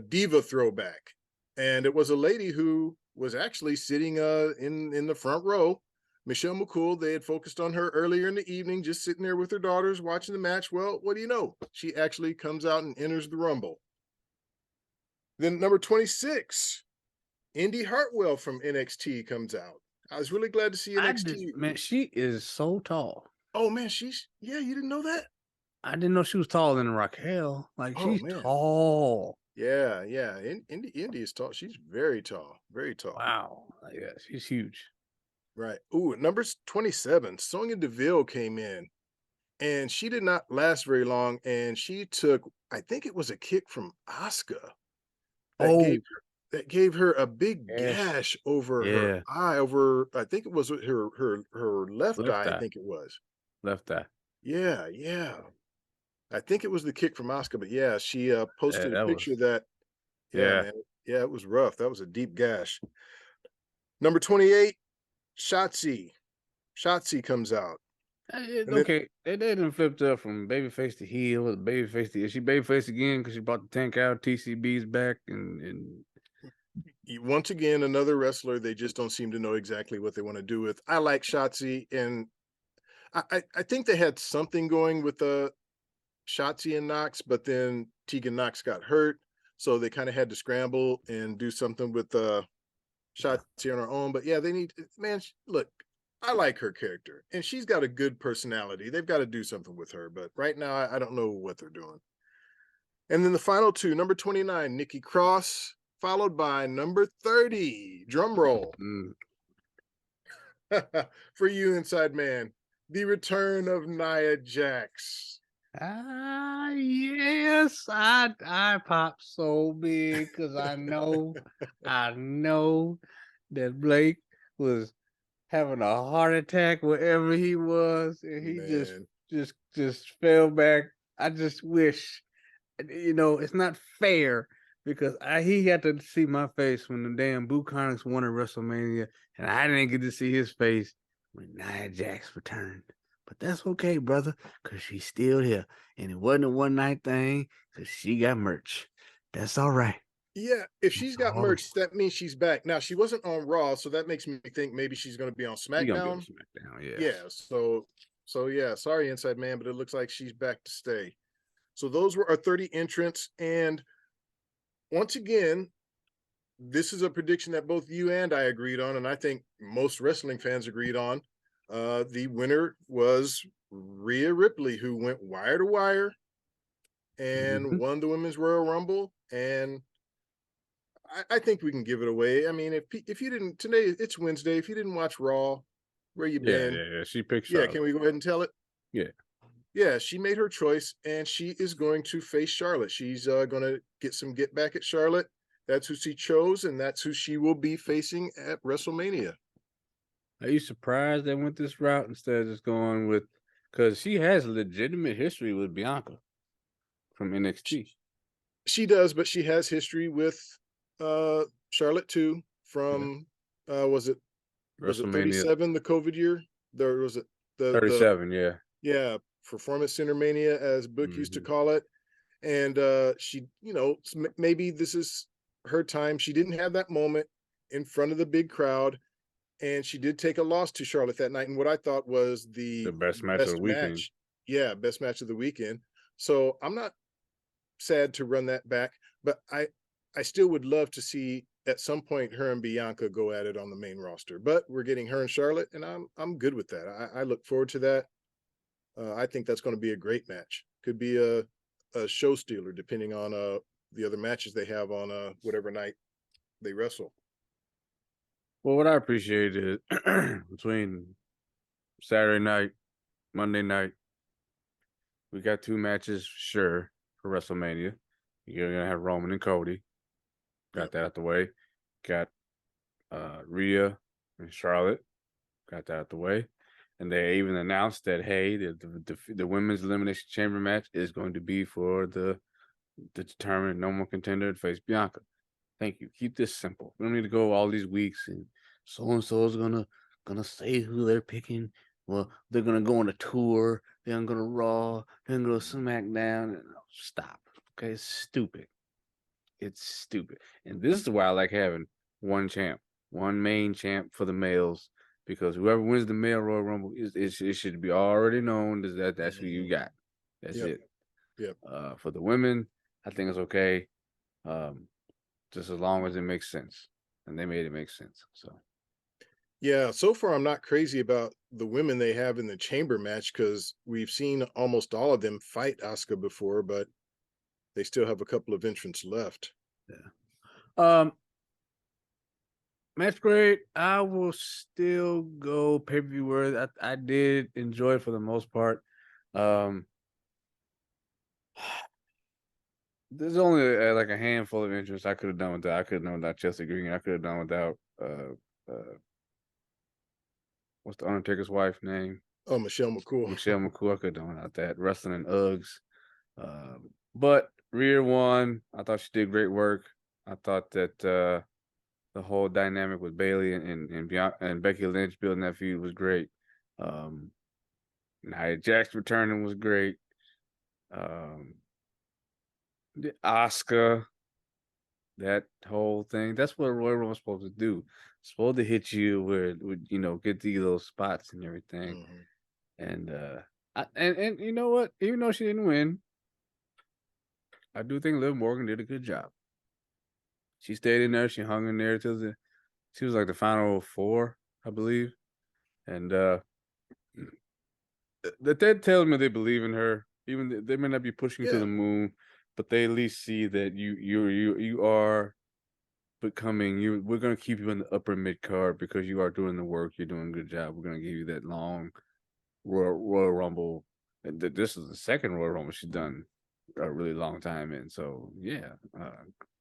Diva throwback. And it was a lady who was actually sitting in the front row. Michelle McCool, they had focused on her earlier in the evening, just sitting there with her daughters watching the match. Well, what do you know? She actually comes out and enters the Rumble. Then number 26, Indy Hartwell from NXT comes out. I was really glad to see NXT. Man, she is so tall. Oh, man, you didn't know that? I didn't know she was taller than Raquel. She's tall. Yeah. Indy is tall. She's very tall. Very tall. Wow. Yeah, she's huge. Right. Ooh, number 27, Sonya Deville came in, and she did not last very long, and she took, I think it was a kick from Asuka that gave her a big gash over her eye, I think it was her left eye. I think it was. Left eye. Yeah. I think it was the kick from Asuka, but yeah, she posted a picture that. Man, it was rough. That was a deep gash. Number 28, Shotzi comes out. Okay, they didn't flip up from babyface to heel, babyface to. Is she babyface again because she brought the tank out? TCB's back, and once again another wrestler they just don't seem to know exactly what they want to do with. I like Shotzi, and I think they had something going with Shotzi and Knox, but then Tegan Knox got hurt, so they kind of had to scramble and do something with Shotzi on her own. But yeah, look, I like her character, and she's got a good personality. They've got to do something with her, but right now I don't know what they're doing. And then the final two, number 29, Nikki Cross, followed by number 30, drum roll. For you, Inside Man, the return of Nia Jax. Yes, I popped so big because I know that Blake was having a heart attack wherever he was, and he just fell back. I just wish, it's not fair because he got to see my face when the damn Buconics won at WrestleMania, and I didn't get to see his face when Nia Jax returned. But that's okay, brother, because she's still here. And it wasn't a one-night thing because she got merch. That's all right. Yeah, if she's got merch, that means she's back. Now, she wasn't on Raw, so that makes me think maybe she's going to be on SmackDown. Yeah. So yeah, sorry, Inside Man, but it looks like she's back to stay. So those were our 30 entrants. And once again, this is a prediction that both you and I agreed on, and I think most wrestling fans agreed on. The winner was Rhea Ripley, who went wire to wire and won the Women's Royal Rumble. And I think we can give it away. I mean, if you didn't, today it's Wednesday. If you didn't watch Raw, where you been? Yeah. She picked. Yeah, can we go ahead and tell it? Yeah, she made her choice, and she is going to face Charlotte. She's going to get back at Charlotte. That's who she chose, and that's who she will be facing at WrestleMania. Are you surprised they went this route instead of just going with, because she has legitimate history with Bianca from NXT. She does, but she has history with Charlotte too from Was it WrestleMania 37, the COVID year? There was it the 37, yeah, Performance Center Mania, as Book used to call it. And she, maybe this is her time. She didn't have that moment in front of the big crowd, and she did take a loss to Charlotte that night, and what I thought was the best match of the weekend. match. Yeah, best match of the weekend. So I'm not sad to run that back, but I still would love to see at some point her and Bianca go at it on the main roster. But we're getting her and Charlotte, and I'm good with that. I look forward to that. I think that's going to be a great match. Could be a show stealer depending on the other matches they have on whatever night they wrestle. Well, what I appreciate is between Saturday night, Monday night, we got 2 matches, sure, for WrestleMania. You're gonna have Roman and Cody. Got that out the way. Got Rhea and Charlotte. Got that out the way. And they even announced that, hey, the women's elimination chamber match is going to be for the determined number one contender to face Bianca. Thank you. Keep this simple. We don't need to go all these weeks and so is gonna say who they're picking. Well, they're gonna go on a tour. They're gonna go to Raw. They're gonna go to SmackDown. Stop. Okay, it's stupid. It's stupid. And this is why I like having one champ, one main champ for the males, because whoever wins the male Royal Rumble, it should be already known that's who you got. That's it. Yep. For the women, I think it's okay. Just as long as it makes sense. And they made it make sense. So yeah, so far I'm not crazy about the women they have in the chamber match, because we've seen almost all of them fight Asuka before, but they still have a couple of entrants left. Yeah. Match great. I will still go pay-per-view worthy. I did enjoy it for the most part. There's only like a handful of interests I could have done without. I could have done without Chelsea Green. I could have done without what's the Undertaker's wife's name? Oh, Michelle McCool. Michelle McCool. I could have done without that. Wrestling in Uggs. But Rhea won. I thought she did great work. I thought that the whole dynamic with Bayley and Becky Lynch building that feud was great. Nia Jax returning was great. Asuka, that whole thing. That's what Royal Rumble's supposed to do. It's supposed to hit you where get these little spots and everything. And and you know what? Even though she didn't win, I do think Liv Morgan did a good job. She stayed in there. She hung in there till she was like the final 4, I believe. And that tells me they believe in her. Even they may not be pushing to the moon, but they at least see that you are becoming. We're gonna keep you in the upper mid card because you are doing the work. You're doing a good job. We're gonna give you that long Royal Rumble. And this is the second Royal Rumble she's done a really long time in. So yeah,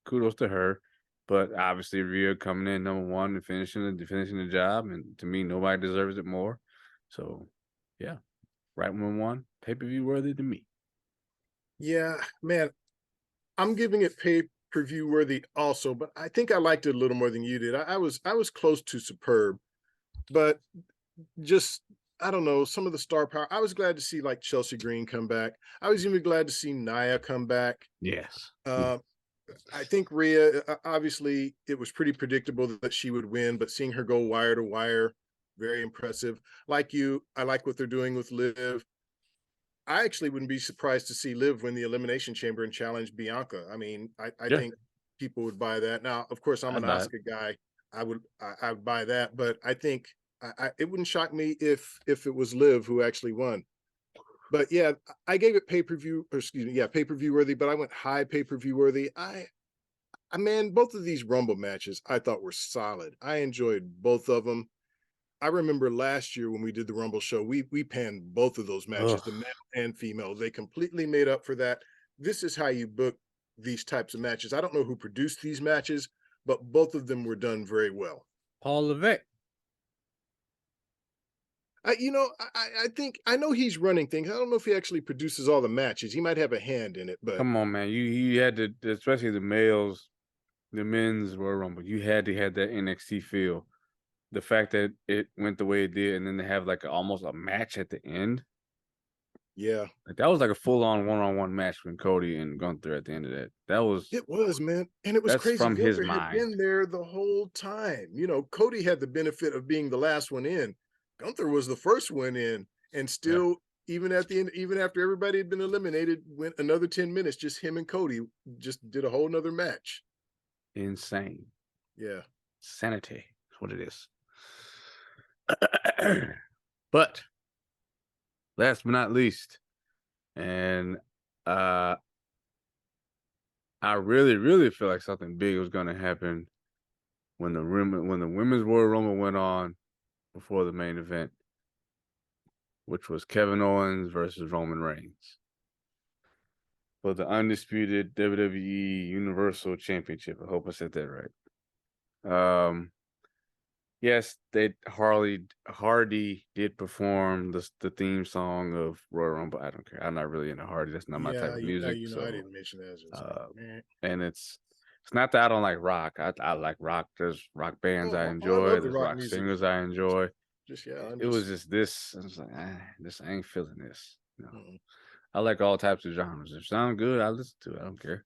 kudos to her. But obviously Rhea coming in number 1 and finishing the job, and to me nobody deserves it more. So yeah, right one pay-per-view worthy to me. Yeah, man, I'm giving it pay-per-view worthy also, but I think I liked it a little more than you did. I was close to superb, but just I don't know, some of the star power. I was glad to see like Chelsea Green come back. I was even glad to see Nia come back. Yes. I think Rhea, obviously, it was pretty predictable that she would win, but seeing her go wire to wire, very impressive. Like you, I like what they're doing with Liv. I actually wouldn't be surprised to see Liv win the Elimination Chamber and challenge Bianca. I mean, I think people would buy that. Now, of course, I'm an Asuka guy. I would buy that, but I think it wouldn't shock me if it was Liv who actually won. But yeah, I gave it pay-per-view worthy, but I went high pay-per-view worthy. Man, both of these Rumble matches I thought were solid. I enjoyed both of them. I remember last year when we did the Rumble show, we panned both of those matches, the male and female. They completely made up for that. This is how you book these types of matches. I don't know who produced these matches, but both of them were done very well. Paul Levesque. I think I know he's running things. I don't know if he actually produces all the matches. He might have a hand in it, but come on, man. You had to, especially the males, the men's Royal Rumble. You had to have that NXT feel the fact that it went the way it did, and then they have like almost a match at the end. Yeah, like that was like a full-on one-on-one match between Cody and Gunther at the end of that. it was, man, and it was That's crazy. from his Gunther had mind. been there the whole time. Cody had the benefit of being the last one in. Gunther was the first one in, and still, even at the end, even after everybody had been eliminated, went another 10 minutes. Just him and Cody just did a whole nother match. Insane. Yeah, sanity is what it is. But last but not least, and I really, really feel like something big was going to happen when the women's Royal Rumble went on before the main event, which was Kevin Owens versus Roman Reigns for the undisputed WWE Universal Championship. I hope I said that right. Yes, Hardy did perform the theme song of Royal Rumble. I don't care. I'm not really into Hardy. That's not my type of music. I didn't mention that. And it's not that I don't like rock. I like rock. There's rock bands I I enjoy. love the There's rock rock music. singers I enjoy. It was just this. I was like, I ain't feeling this. No. I like all types of genres. If it sounds good, I listen to it. I don't care.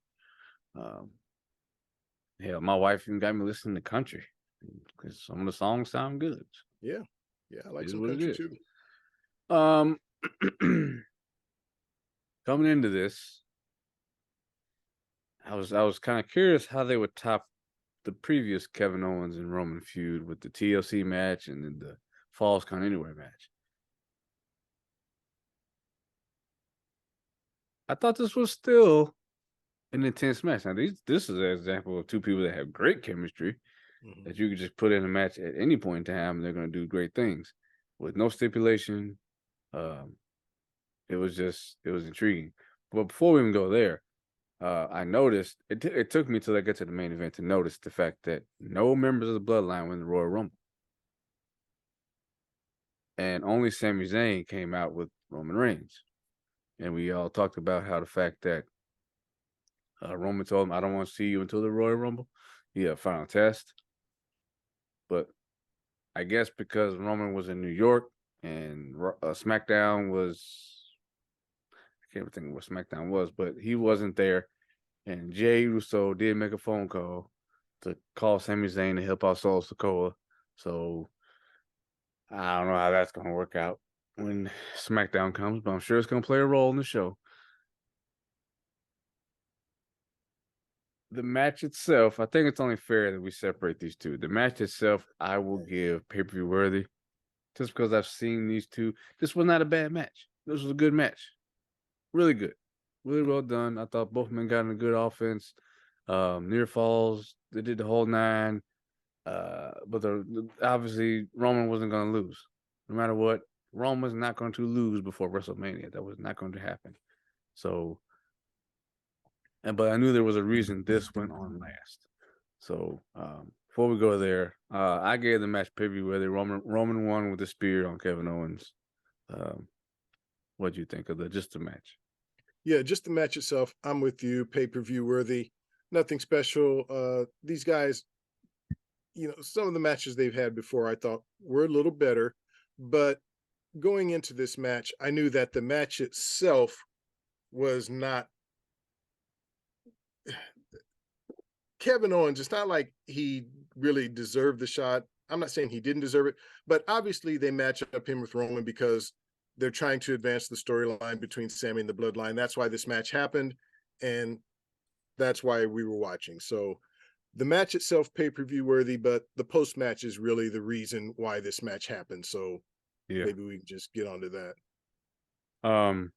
Hell, my wife even got me listening to country because some of the songs sound good. Yeah, I like some country too. Coming into this, I was kind of curious how they would top the previous Kevin Owens and Roman feud with the TLC match and then the Falls Count Anywhere match. I thought this was still an intense match. Now, this is an example of two people that have great chemistry that you could just put in a match at any point in time and they're going to do great things with no stipulation. It was intriguing. But before we even go there, I noticed it took me till I get to the main event to notice the fact that no members of the Bloodline were in the Royal Rumble. And only Sami Zayn came out with Roman Reigns. And we all talked about how the fact that Roman told him, I don't want to see you until the Royal Rumble. Yeah, final test. But I guess because Roman was in New York and SmackDown was, I can't think of what SmackDown was, but he wasn't there. And Jey Uso did make a phone call to call Sami Zayn to help out Solo Sikoa. So I don't know how that's going to work out when SmackDown comes, but I'm sure it's going to play a role in the show. The match itself, I think it's only fair that we separate these two. The match itself, I will give pay-per-view worthy just because I've seen these two. This was not a bad match. This was a good match. Really good. Really well done. I thought both men got in a good offense. Near falls, they did the whole 9. But obviously Roman wasn't going to lose. No matter what, Roman's not going to lose before WrestleMania. That was not going to happen. So, but I knew there was a reason this went on last. So, before we go there, I gave the match pay-per-view where Roman won with the spear on Kevin Owens. What do you think of just the match? Yeah, just the match itself. I'm with you. Pay-per-view worthy. Nothing special. These guys, some of the matches they've had before I thought were a little better, but going into this match, I knew that the match itself was not Kevin Owens. It's not like he really deserved the shot. I'm not saying he didn't deserve it, but obviously they match up him with Roman because they're trying to advance the storyline between Sami and the Bloodline. That's why this match happened, and that's why we were watching. So the match itself, pay-per-view worthy, but the post-match is really the reason why this match happened. So maybe we can just get onto that.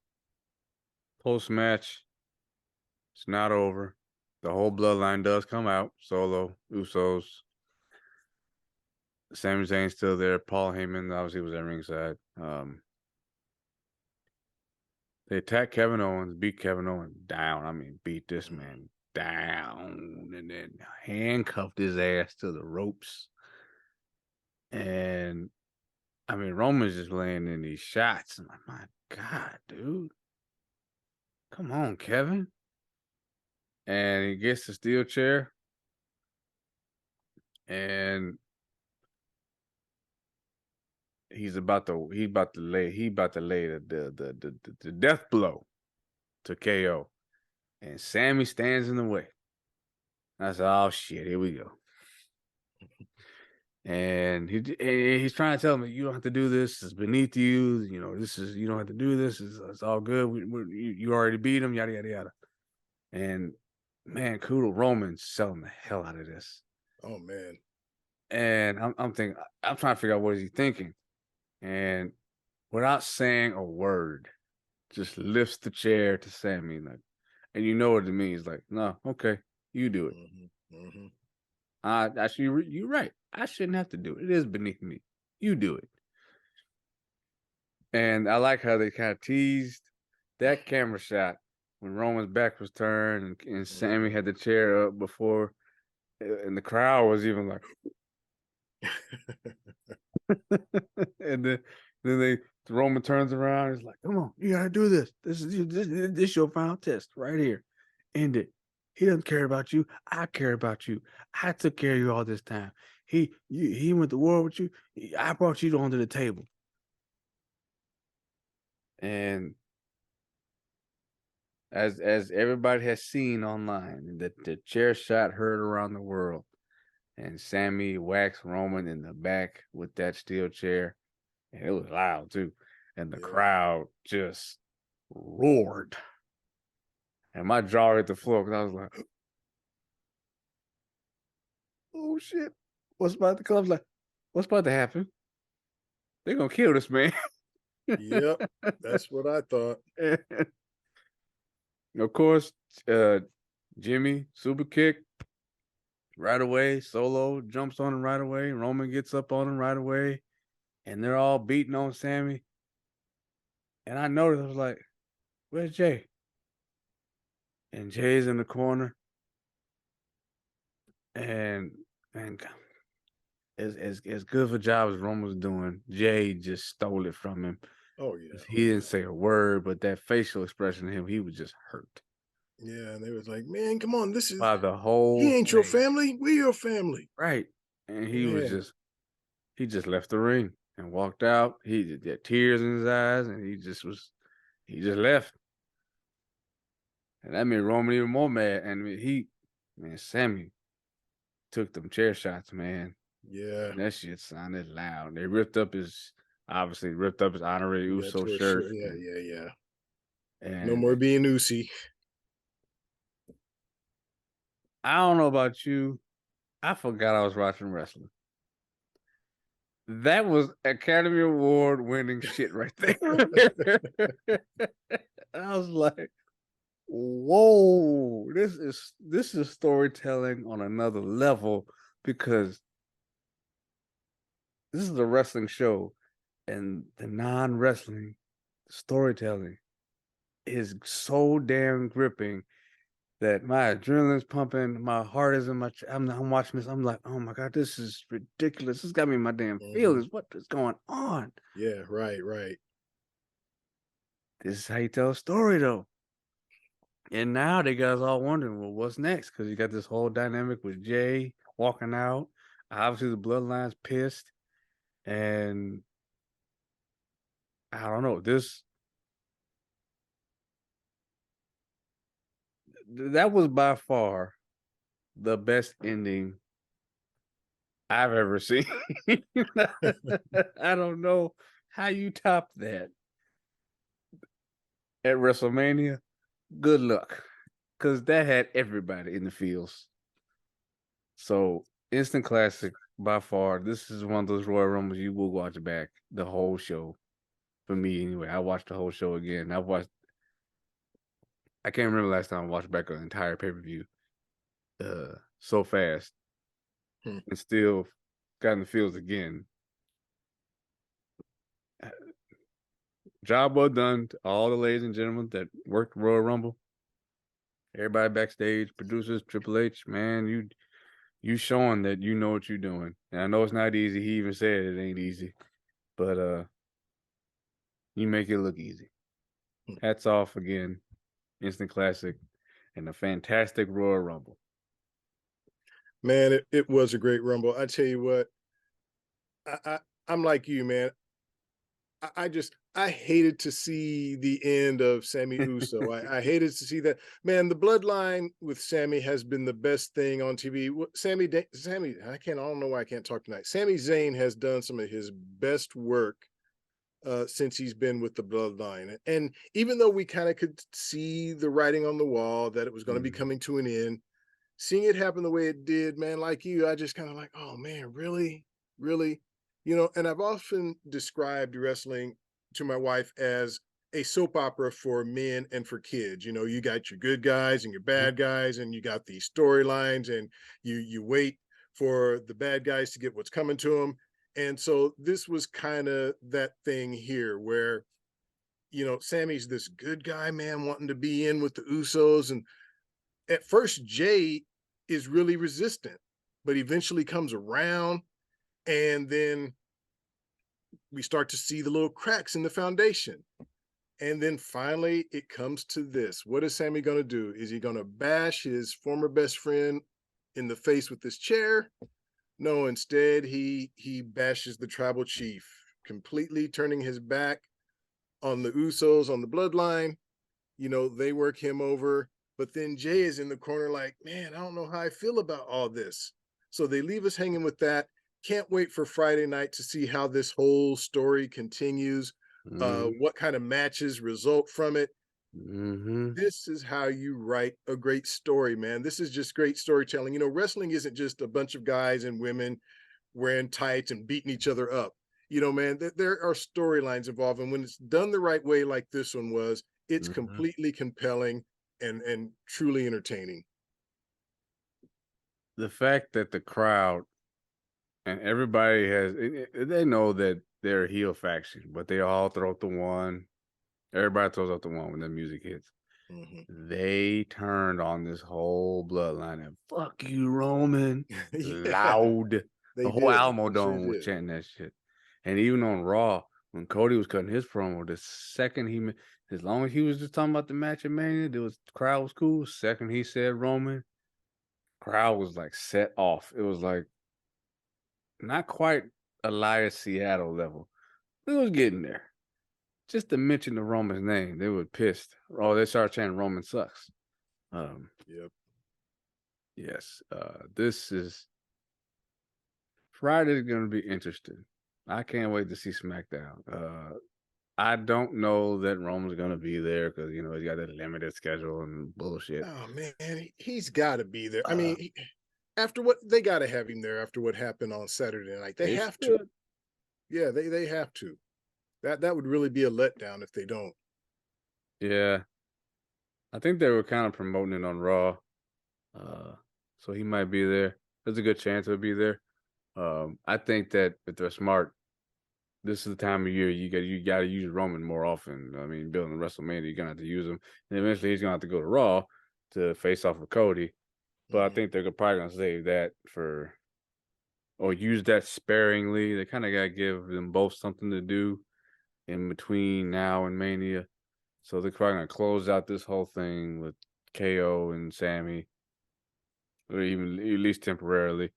Post-match, it's not over. The whole Bloodline does come out. Solo, Usos, Sami Zayn's still there. Paul Heyman obviously was at ringside. They attacked Kevin Owens, beat Kevin Owens down. I mean, beat this man down and then handcuffed his ass to the ropes. And I mean, Roman's just laying in these shots. I'm like, my God, dude. Come on, Kevin. And he gets the steel chair. And he's about to lay the death blow to KO, and Sammy stands in the way. I said, "Oh shit, here we go." And he's trying to tell me, "You don't have to do this. It's beneath you. You know, you don't have to do this. It's all good. You already beat him. Yada yada yada." And man, Roman's selling the hell out of this. Oh man. And I'm thinking, I'm trying to figure out what is he thinking, and without saying a word, just lifts the chair to Sammy, like, and you know what it means, like, no, okay, you do it. Actually, you're right. I shouldn't have to do it. It is beneath me. You do it. And I like how they kind of teased that camera shot when Roman's back was turned and Sammy had the chair up before, and the crowd was even like, and then Roman turns around and is like, "Come on, you gotta do this. This is your final test right here. End it. He doesn't care about you. I care about you. I took care of you all this time. He went to war with you. I brought you onto the table." And as everybody has seen online, the chair shot heard around the world, and Sammy whacked Roman in the back with that steel chair, and it was loud too, and the crowd just roared, and my jaw hit the floor because I was like, "Oh shit, what's about to come?" I was like, "What's about to happen? They're gonna kill this man." Yep, that's what I thought. Of course, Jimmy super kick right away. Solo jumps on him right away. Roman gets up on him right away, and they're all beating on Sammy. And I noticed, I was like, "Where's Jay?" And Jay's in the corner, and as good of a job as Roman was doing, Jay just stole it from him. Oh yeah, he didn't say a word, but that facial expression of him, he was just hurt. Yeah, and they was like, "Man, come on, this is by the whole. He ain't your family. We're your family." Right, and he just left the ring and walked out. He had tears in his eyes, and he just left. And that made Roman even more mad. And Sammy took them chair shots, man. Yeah, and that shit sounded loud. They ripped up his honorary Uso shirt. Yeah. And no more being Usi. I don't know about you. I forgot I was watching wrestling. That was Academy Award winning shit right there. I was like, whoa, this is storytelling on another level, because this is a wrestling show, and the non-wrestling storytelling is so damn gripping that my adrenaline's pumping, my heart is in my I'm watching this, I'm like, oh my God, this is ridiculous. This got me in my damn feelings. What is going on? Yeah, right. This is how you tell a story, though. And now they guys all wondering, well, what's next? Because you got this whole dynamic with Jay walking out. Obviously, the Bloodline's pissed. And I don't know, that was by far the best ending I've ever seen. I don't know how you top that at WrestleMania. Good luck, because that had everybody in the fields. So instant classic by far. This is one of those Royal Rumbles you will watch back the whole show. For me, anyway, I watched the whole show again. I can't remember last time I watched back an entire pay-per-view so fast, and still got in the fields again. Job well done to all the ladies and gentlemen that worked Royal Rumble. Everybody backstage, producers, Triple H, man, you showing that you know what you're doing. And I know it's not easy. He even said it ain't easy, but you make it look easy. Hats off again, instant classic, and a fantastic Royal Rumble. Man, it was a great Rumble. I tell you what, I'm like you, man. I hated to see the end of Sammy Uso. I hated to see that. Man, the bloodline with Sammy has been the best thing on TV. I don't know why I can't talk tonight. Sami Zayn has done some of his best work since he's been with the bloodline. And even though we kind of could see the writing on the wall that it was going to be coming to an end, seeing it happen the way it did, man, like you, I just kind of like, oh man, really? Really? And I've often described wrestling to my wife as a soap opera for men and for kids. You got your good guys and your bad guys, and you got these storylines, and you wait for the bad guys to get what's coming to them. And so this was kind of that thing here where, Sammy's this good guy, man, wanting to be in with the Usos. And at first, Jay is really resistant, but eventually comes around. And then we start to see the little cracks in the foundation. And then finally, it comes to this. What is Sammy going to do? Is he going to bash his former best friend in the face with this chair? No, instead, he bashes the tribal chief, completely turning his back on the Usos, on the bloodline. They work him over. But then Jay is in the corner like, man, I don't know how I feel about all this. So they leave us hanging with that. Can't wait for Friday night to see how this whole story continues, what kind of matches result from it. This is how you write a great story, man. This is just great storytelling. Wrestling isn't just a bunch of guys and women wearing tights and beating each other up. Man, there are storylines involved. And when it's done the right way, like this one was, it's completely compelling and truly entertaining. The fact that the crowd and everybody they know that they're a heel faction, but they all throw out the one. Everybody throws out the one when the music hits. They turned on this whole bloodline and fuck you, Roman. Loud. The whole Alamo Dome was chanting that shit. And even on Raw, when Cody was cutting his promo, the second as long as he was just talking about the match at Mania, the crowd was cool. The second he said Roman, crowd was like set off. It was like not quite Elias Seattle level. It was getting there. Just to mention the Roman's name, they were pissed. Oh, they started chanting Roman sucks. Yep. Yes. This is Friday's gonna be interesting. I can't wait to see SmackDown. I don't know that Roman's gonna be there because he's got a limited schedule and bullshit. Oh man, he's got to be there. I mean, after what they got to have him there after what happened on Saturday night. They have to. Yeah, they have to. That would really be a letdown if they don't. Yeah, I think they were kind of promoting it on Raw, so he might be there. There's a good chance he'll be there. I think that if they're smart, this is the time of year you got to use Roman more often. I mean, building WrestleMania, you're gonna have to use him, and eventually he's gonna have to go to Raw to face off with Cody. But I think they're probably gonna save that or use that sparingly. They kind of gotta give them both something to do in between now and Mania. So they're probably gonna close out this whole thing with KO and Sammy, or even at least temporarily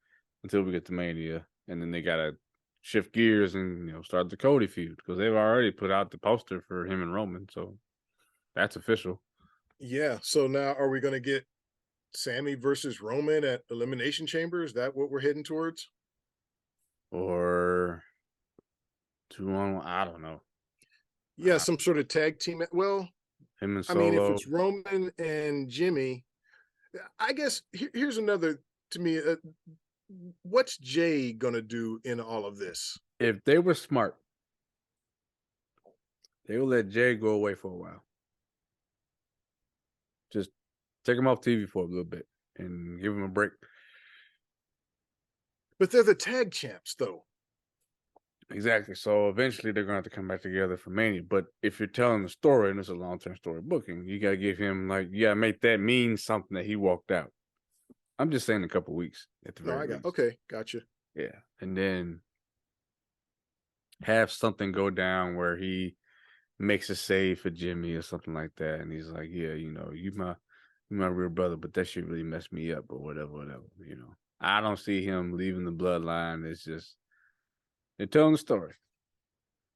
until we get to Mania, and then they gotta shift gears and start the Cody feud because they've already put out the poster for him and Roman, so that's official. Yeah. So now, are we gonna get Sammy versus Roman at Elimination Chamber? Is that what we're heading towards? Or 2-on-1? I don't know. Yeah, some sort of tag team. Well, him and Solo. I mean, if it's Roman and Jimmy, I guess here's another to me. What's Jay gonna do in all of this? If they were smart, they will let Jay go away for a while. Just take him off TV for a little bit and give him a break. But they're the tag champs, though. Exactly. So eventually they're going to have to come back together for Mania. But if you're telling the story and it's a long-term story booking, you got to give him you got to make that mean something that he walked out. I'm just saying a couple weeks at the very least. Okay, gotcha. Yeah. And then have something go down where he makes a save for Jimmy or something like that. And he's like, yeah, you my real brother, but that shit really messed me up or whatever. I don't see him leaving the bloodline. It's just, they're telling the story.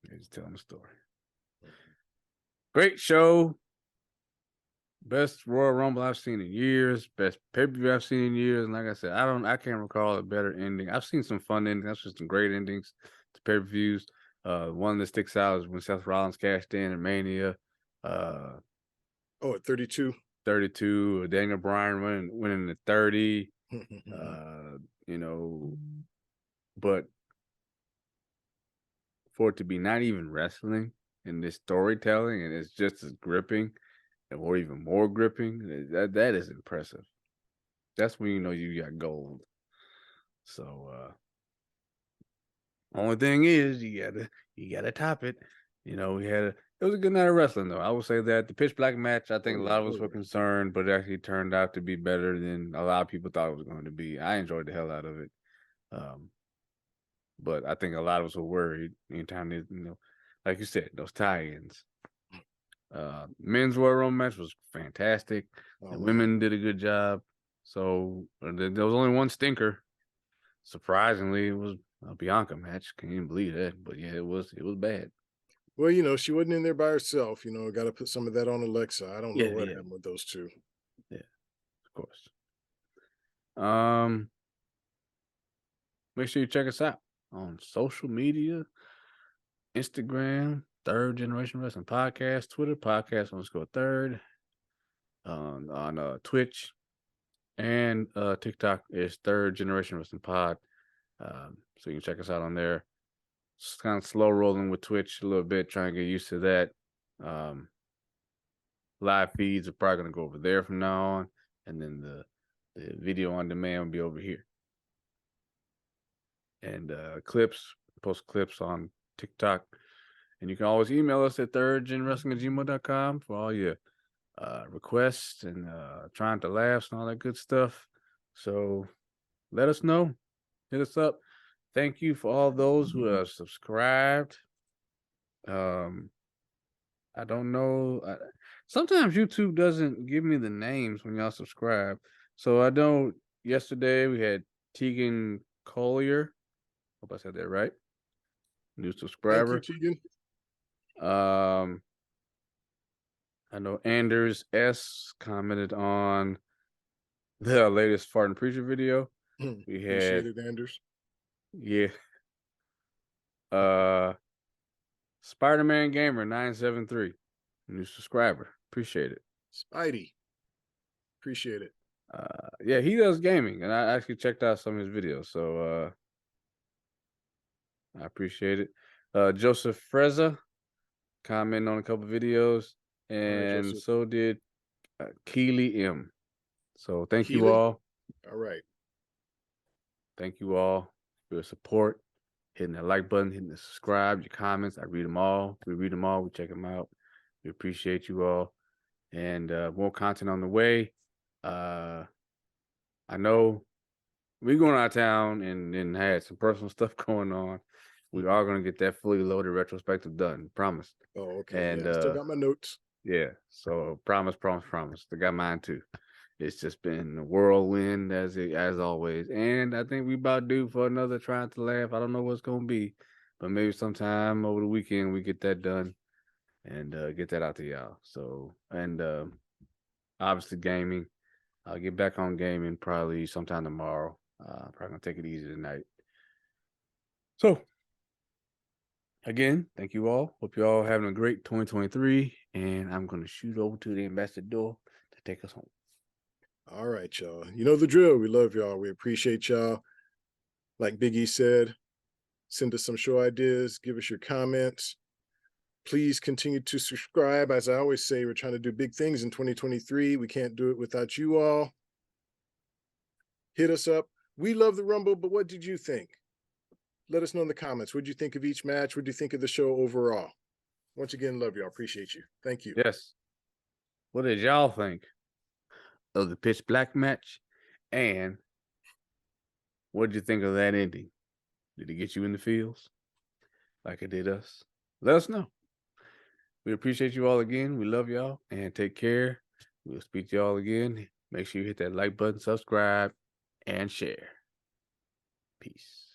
He's telling the story. Great show. Best Royal Rumble I've seen in years. Best pay-per-view I've seen in years. And like I said, I can't recall a better ending. I've seen some fun endings. I've seen some great endings to pay-per-views. One that sticks out is when Seth Rollins cashed in at Mania. At 32. 32. Daniel Bryan winning at 30. But for it to be not even wrestling and this storytelling, and it's just as gripping or even more gripping, that is impressive. That's when you know you got gold. So only thing is you gotta top it. It was a good night of wrestling though. I would say that the Pitch Black match, I think a lot of us were concerned, but it actually turned out to be better than a lot of people thought it was going to be. I enjoyed the hell out of it. But I think a lot of us were worried anytime they, like you said, those tie-ins. Men's Royal Rumble match was fantastic. The women did a good job. So there was only one stinker. Surprisingly, it was a Bianca match. Can't even believe that. But yeah, it was bad. Well, she wasn't in there by herself. Got to put some of that on Alexa. I don't know what happened with those two. Yeah, of course. Make sure you check us out on social media, Instagram, Third Generation Wrestling Podcast, Twitter, podcast_third, on Twitch, and TikTok is Third Generation Wrestling Pod. So you can check us out on there. It's kind of slow rolling with Twitch a little bit, trying to get used to that. Live feeds are probably going to go over there from now on, and then the video on demand will be over here. And post clips on TikTok. And you can always email us at thirdgenwrestling@gmail.com for all your requests and trying to laughs and all that good stuff. So let us know. Hit us up. Thank you for all those who have subscribed. I don't know. Sometimes YouTube doesn't give me the names when y'all subscribe. So I know yesterday we had Tegan Collier. Hope I said that right. New subscriber. Thank you, Tegan. I know Anders S commented on the latest Fart and Preacher video. We had Appreciate it, Anders. Yeah. Spider-Man Gamer 973. New subscriber. Appreciate it. Spidey. Appreciate it. Yeah, he does gaming, and I actually checked out some of his videos, so I appreciate it. Joseph Freza commenting on a couple videos, and so did Keely M. So thank you all. All right. Thank you all for your support, hitting that like button, hitting the subscribe, your comments. I read them all. We read them all. We check them out. We appreciate you all. And more content on the way. I know we're going out of town and had some personal stuff going on. We are going to get that fully loaded retrospective done. Promise. Oh, okay. And still got my notes. Yeah. So promise. I got mine too. It's just been a whirlwind as always. And I think we about due for another Trying to Laugh. I don't know what's going to be, but maybe sometime over the weekend we get that done and get that out to y'all. So, and obviously gaming. I'll get back on gaming probably sometime tomorrow. Probably going to take it easy tonight. So, again, thank you all. Hope you all having a great 2023. And I'm going to shoot over to the ambassador to take us home. All right, y'all. You know the drill. We love y'all. We appreciate y'all. Like Big E said, send us some show ideas. Give us your comments. Please continue to subscribe. As I always say, we're trying to do big things in 2023. We can't do it without you all. Hit us up. We love the Rumble, but what did you think? Let us know in the comments. What did you think of each match? What do you think of the show overall? Once again, love y'all. Appreciate you. Thank you. Yes. What did y'all think of the Pitch Black match? And what did you think of that ending? Did it get you in the feels like it did us? Let us know. We appreciate you all again. We love y'all and take care. We'll speak to y'all again. Make sure you hit that like button, subscribe, and share. Peace.